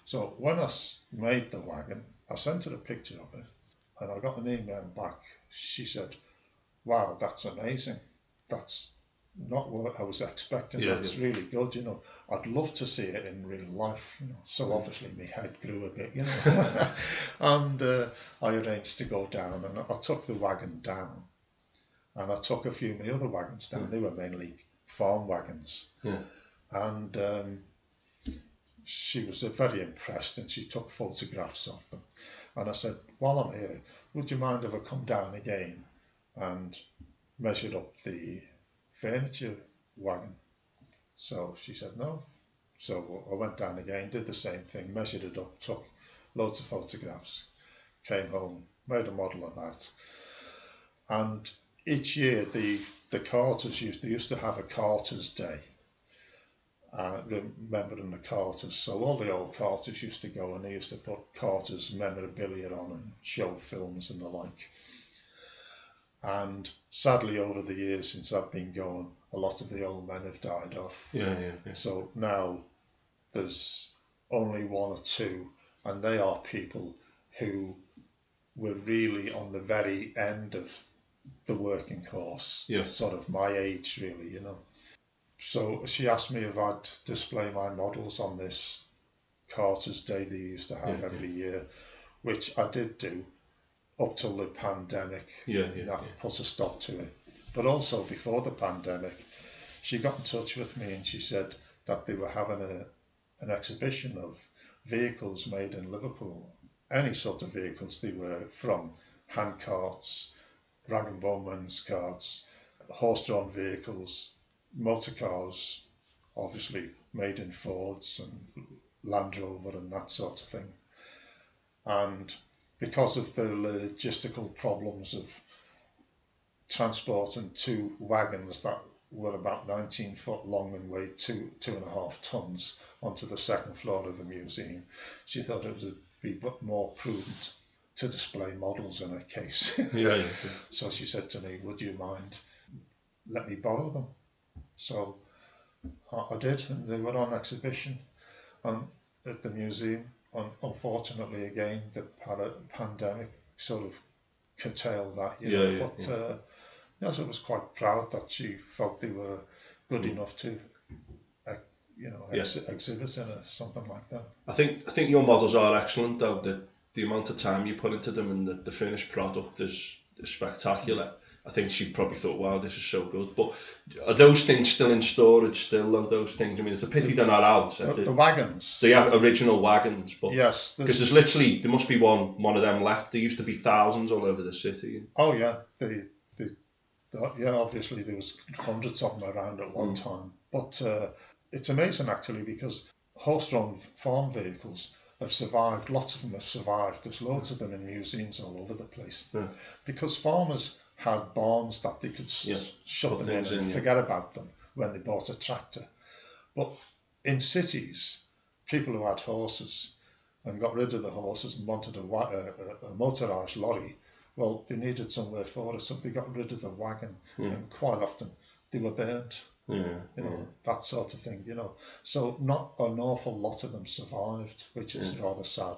So when I made the wagon, I sent her a picture of it, and I got an email back. She said, wow, that's amazing. That's not what I was expecting. That's really good, you know. I'd love to see it in real life, you know. So obviously my head grew a bit, you know. And I arranged to go down, and I took the wagon down, and I took a few of my other wagons down. They were mainly farm wagons. And she was very impressed, and she took photographs of them. And I said, while I'm here, would you mind if I come down again and measured up the furniture wagon? So she said no. So I went down again, did the same thing, measured it up, took loads of photographs, came home, made a model of that. And each year the carters used to have a carters day, remembering the carters. So all the old carters used to go, and they used to put carters memorabilia on and show films and the like. And sadly, over the years since I've been going, a lot of the old men have died off. So now there's only one or two, and they are people who were really on the very end of the working horse, sort of my age really, you know. So she asked me if I'd display my models on this Carter's Day they used to have every year, which I did do up till the pandemic. That put a stop to it. But also before the pandemic, she got in touch with me and she said that they were having an exhibition of vehicles made in Liverpool. Any sort of vehicles they were, from hand carts, rag and bone men's carts, horse-drawn vehicles, motor cars, obviously made in Fords and Land Rover and that sort of thing. And because of the logistical problems of transporting 2 wagons that were about 19 foot long and weighed 2.5 tons onto the second floor of the museum, she thought it would be more prudent to display models in her case. So she said to me, would you mind let me borrow them? So I did, and they were on exhibition at the museum. Unfortunately, again, the pandemic sort of curtailed that. Yes, I was quite proud that she felt they were good enough to, exhibit in something like that. I think your models are excellent, though. The amount of time you put into them and the finished product is spectacular. I think she probably thought, wow, this is so good. But are those things still in storage still, though, those things? I mean, it's a pity they're not out. The wagons. The original wagons. But yes. Because there's literally, there must be one of them left. There used to be thousands all over the city. Oh, yeah. Obviously there was hundreds of them around at one time. But it's amazing, actually, because horse-drawn farm vehicles have survived. Lots of them have survived. There's loads of them in museums all over the place. Because farmers had barns that they could shut them in and forget about them when they bought a tractor. But in cities, people who had horses and got rid of the horses and wanted a motorised lorry, well, they needed somewhere for it, so they got rid of the wagon, and quite often they were burnt. That sort of thing, So not an awful lot of them survived, which is rather sad,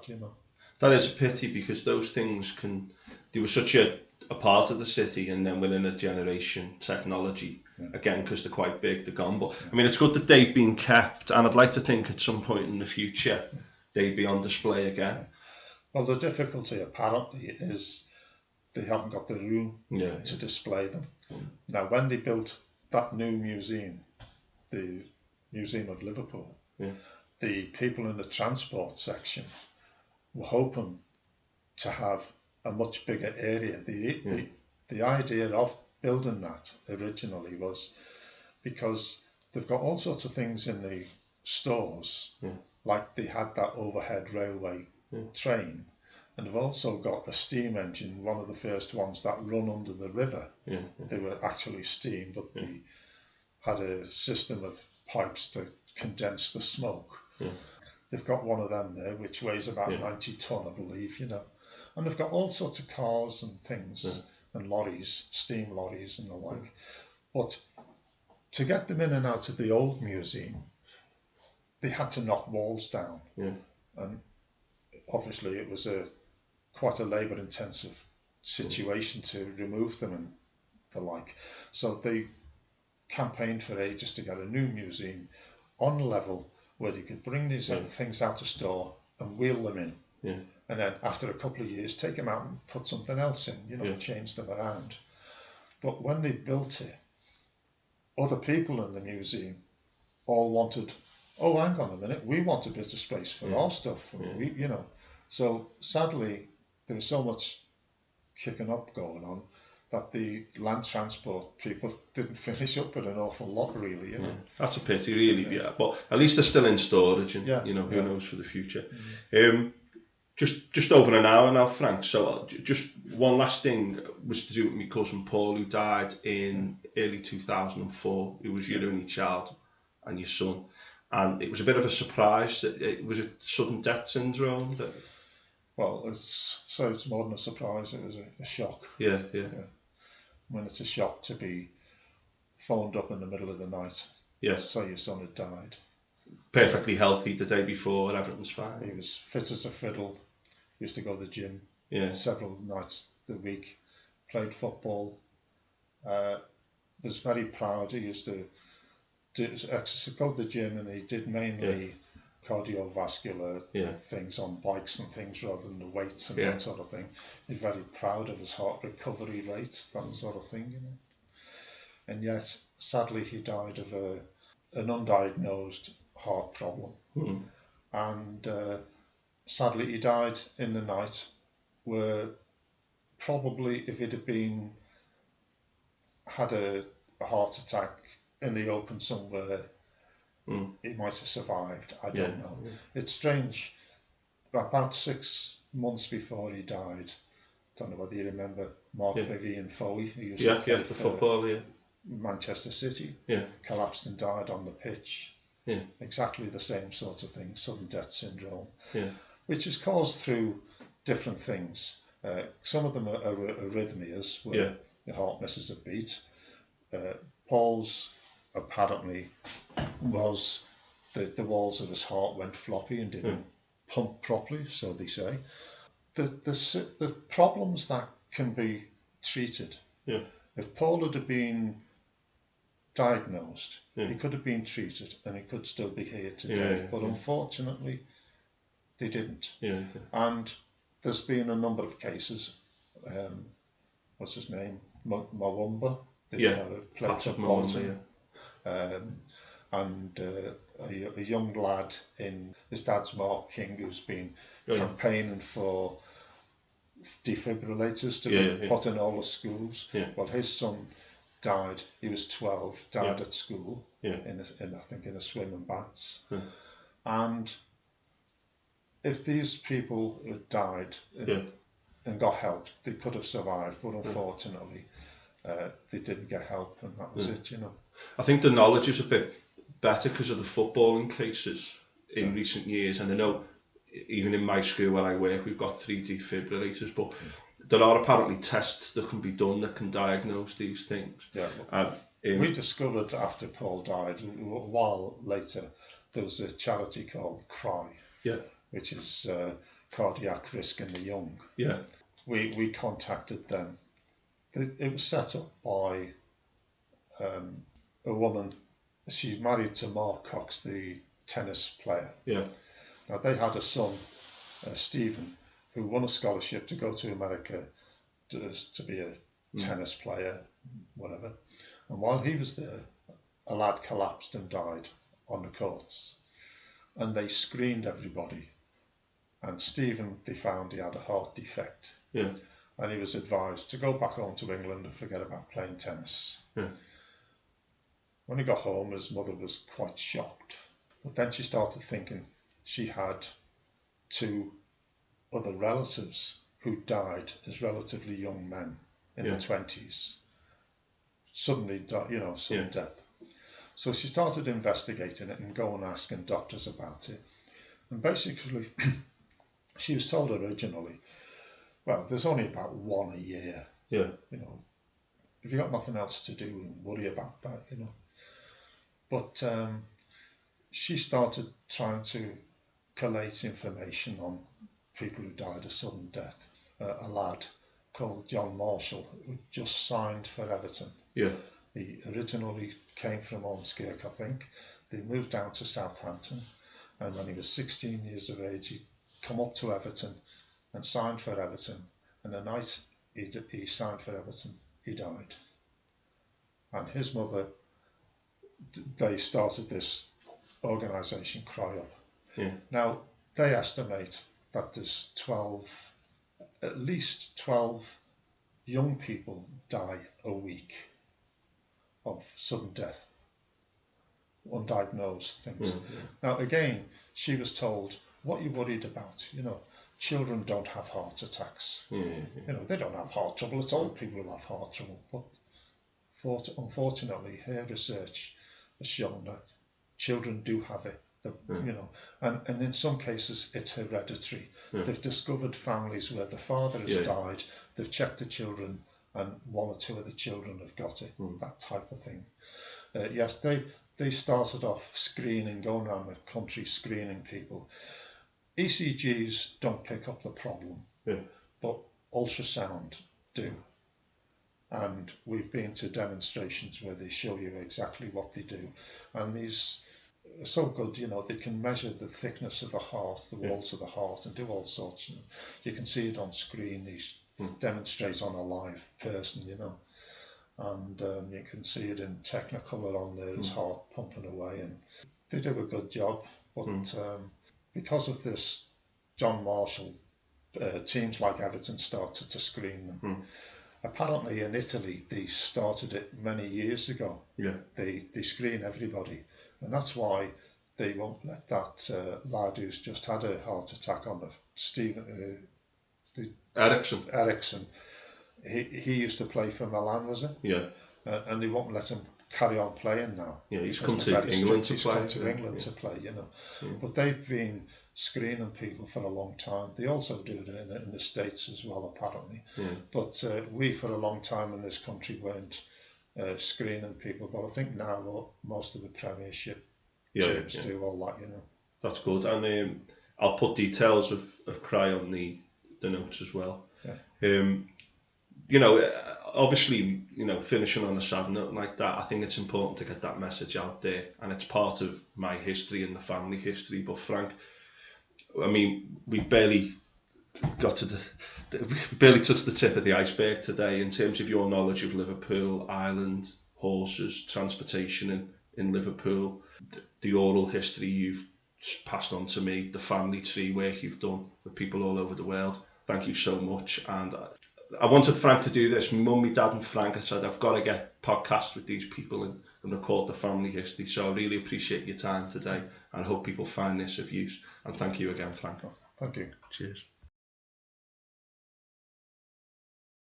That is a pity, because those things they were such a part of the city, and then within a generation, technology, again, because they're quite big, they're gone. But I mean, it's good that they've been kept, and I'd like to think at some point in the future they'd be on display again. Well, the difficulty apparently is they haven't got the room to display them. Now, when they built that new museum, the Museum of Liverpool, the people in the transport section were hoping to have a much bigger area. The idea of building that originally was because they've got all sorts of things in the stores, like they had that overhead railway train, and they've also got a steam engine, one of the first ones that run under the river. They were actually steam, but they had a system of pipes to condense the smoke. They've got one of them there, which weighs about 90 tonne, I believe, And they've got all sorts of cars and things and lorries, steam lorries and the like. But to get them in and out of the old museum, they had to knock walls down. And obviously it was quite a labour-intensive situation to remove them and the like. So they campaigned for ages to get a new museum on level where they could bring these things out of store and wheel them in. And then after a couple of years, take them out and put something else in, change them around. But when they built it, other people in the museum all wanted, oh, hang on a minute, we want a bit of space for our stuff. And So sadly, there was so much kicking up going on that the land transport people didn't finish up with an awful lot, really. That's a pity, really. But at least they're still in storage, and who knows for the future. Just over an hour now, Frank. So just one last thing was to do with my cousin Paul, who died in early 2004. He was your only child and your son, and it was a bit of a surprise. It was a sudden death syndrome. Well, it's more than a surprise. It was a shock. Yeah. When it's a shock to be phoned up in the middle of the night. So your son had died. Perfectly healthy the day before, everything's fine. He was fit as a fiddle. Used to go to the gym several nights a week. Played football. Was very proud. He used to go to the gym, and he did mainly cardiovascular Yeah. things on bikes and things rather than the weights and Yeah. that sort of thing. He's very proud of his heart recovery rates, that sort of thing, you know. And yet, sadly, he died of an undiagnosed heart problem. Mm. And sadly, he died in the night where probably if he'd have had a heart attack in the open somewhere, he might have survived. I don't know. Yeah. It's strange. About 6 months before he died, don't know whether you remember Mark Vivian Foley, who used to play the for football, Manchester City, yeah, collapsed and died on the pitch. yeah, Exactly the same sort of thing, sudden death syndrome, yeah, which is caused through different things. Some of them are arrhythmias, where your heart misses a beat. Paul's apparently was the walls of his heart went floppy and didn't pump properly, so they say. The problems that can be treated. yeah, If Paul had been diagnosed, yeah, he could have been treated and he could still be here today. Yeah. But unfortunately, they didn't. yeah, And there's been a number of cases. What's his name? Mwamba. Pat of Bolton. And a young lad his dad's Mark King, who's been campaigning for defibrillators to be put in all the schools. Yeah. Well, his son died. He was 12. Died at school. Yeah. I think in a swim and baths. And if these people had died and got help, they could have survived. But unfortunately, they didn't get help, and that was it. You know. I think the knowledge is a bit better because of the footballing cases in recent years, and I know even in my school where I work, we've got 3 defibrillators, but there are apparently tests that can be done that can diagnose these things. Yeah. We discovered after Paul died, a while later, there was a charity called CRY, which is Cardiac Risk in the Young. Yeah. We contacted them. It was set up by a woman. She's married to Mark Cox, the tennis player. Yeah. Now, they had a son, Stephen, who won a scholarship to go to America to be a tennis player, whatever. And while he was there, a lad collapsed and died on the courts. And they screened everybody. And Stephen, they found he had a heart defect. Yeah. And he was advised to go back home to England and forget about playing tennis. Yeah. When he got home, his mother was quite shocked. But then she started thinking she had 2 other relatives who died as relatively young men in the 20s. Suddenly, sudden death. So she started investigating it and going and asking doctors about it. And basically, she was told originally, well, there's only about 1 a year. Yeah. You know, if you've got nothing else to do, and worry about that, you know. But she started trying to collate information on people who died of sudden death. A lad called John Marshall, who just signed for Everton. Yeah. He originally came from Ormskirk, I think. They moved down to Southampton, and when he was 16 years of age, he come up to Everton and signed for Everton. And the night he signed for Everton, he died. And his mother, they started this organisation, Cry Up. Yeah. Now, they estimate that there's at least 12 young people die a week of sudden death, undiagnosed things. Now, again, she was told, what are you worried about? You know, children don't have heart attacks. You know, they don't have heart trouble. It's old people who have heart trouble. But unfortunately, her research has shown that children do have it. You know, and in some cases it's hereditary. They've discovered families where the father has died. They've checked the children, and 1 or 2 of the children have got it. That type of thing. Yes, they started off screening, going around the country screening people. ECGs don't pick up the problem, but ultrasound do. And we've been to demonstrations where they show you exactly what they do. And these so good, you know, they can measure the thickness of the heart, the walls of the heart, and do all sorts. And you can see it on screen. He's demonstrates on a live person, you know, and you can see it in Technicolor on there, his heart pumping away, and they do a good job. But because of this, John Marshall, teams like Everton started to screen them. Apparently in Italy they started it many years ago. Yeah. They screen everybody, and that's why they won't let that lad who's just had a heart attack on Ericsson. He used to play for Milan, was it? Yeah. And they won't let him carry on playing now. Yeah, he's come to England to play. He's come to England to play, you know. But they've been screening people for a long time. They also do it in the States as well, apparently. But we, for a long time in this country, weren't screening people. But I think now most of the Premiership teams do all that, you know. That's good. And I'll put details of Cry on the notes as well. Yeah. You know, obviously, you know, finishing on a sad note like that, I think it's important to get that message out there, and it's part of my history and the family history. But Frank, I mean, we barely touched the tip of the iceberg today in terms of your knowledge of Liverpool, Ireland, horses, transportation in Liverpool, the oral history you've passed on to me, the family tree work you've done with people all over the world. Thank you so much. And I wanted Frank to do this. My mum, my dad and Frank, I said, I've got to get podcasts with these people and record the family history. So I really appreciate your time today, and I hope people find this of use. And thank you again, Frank. Thank you. Cheers.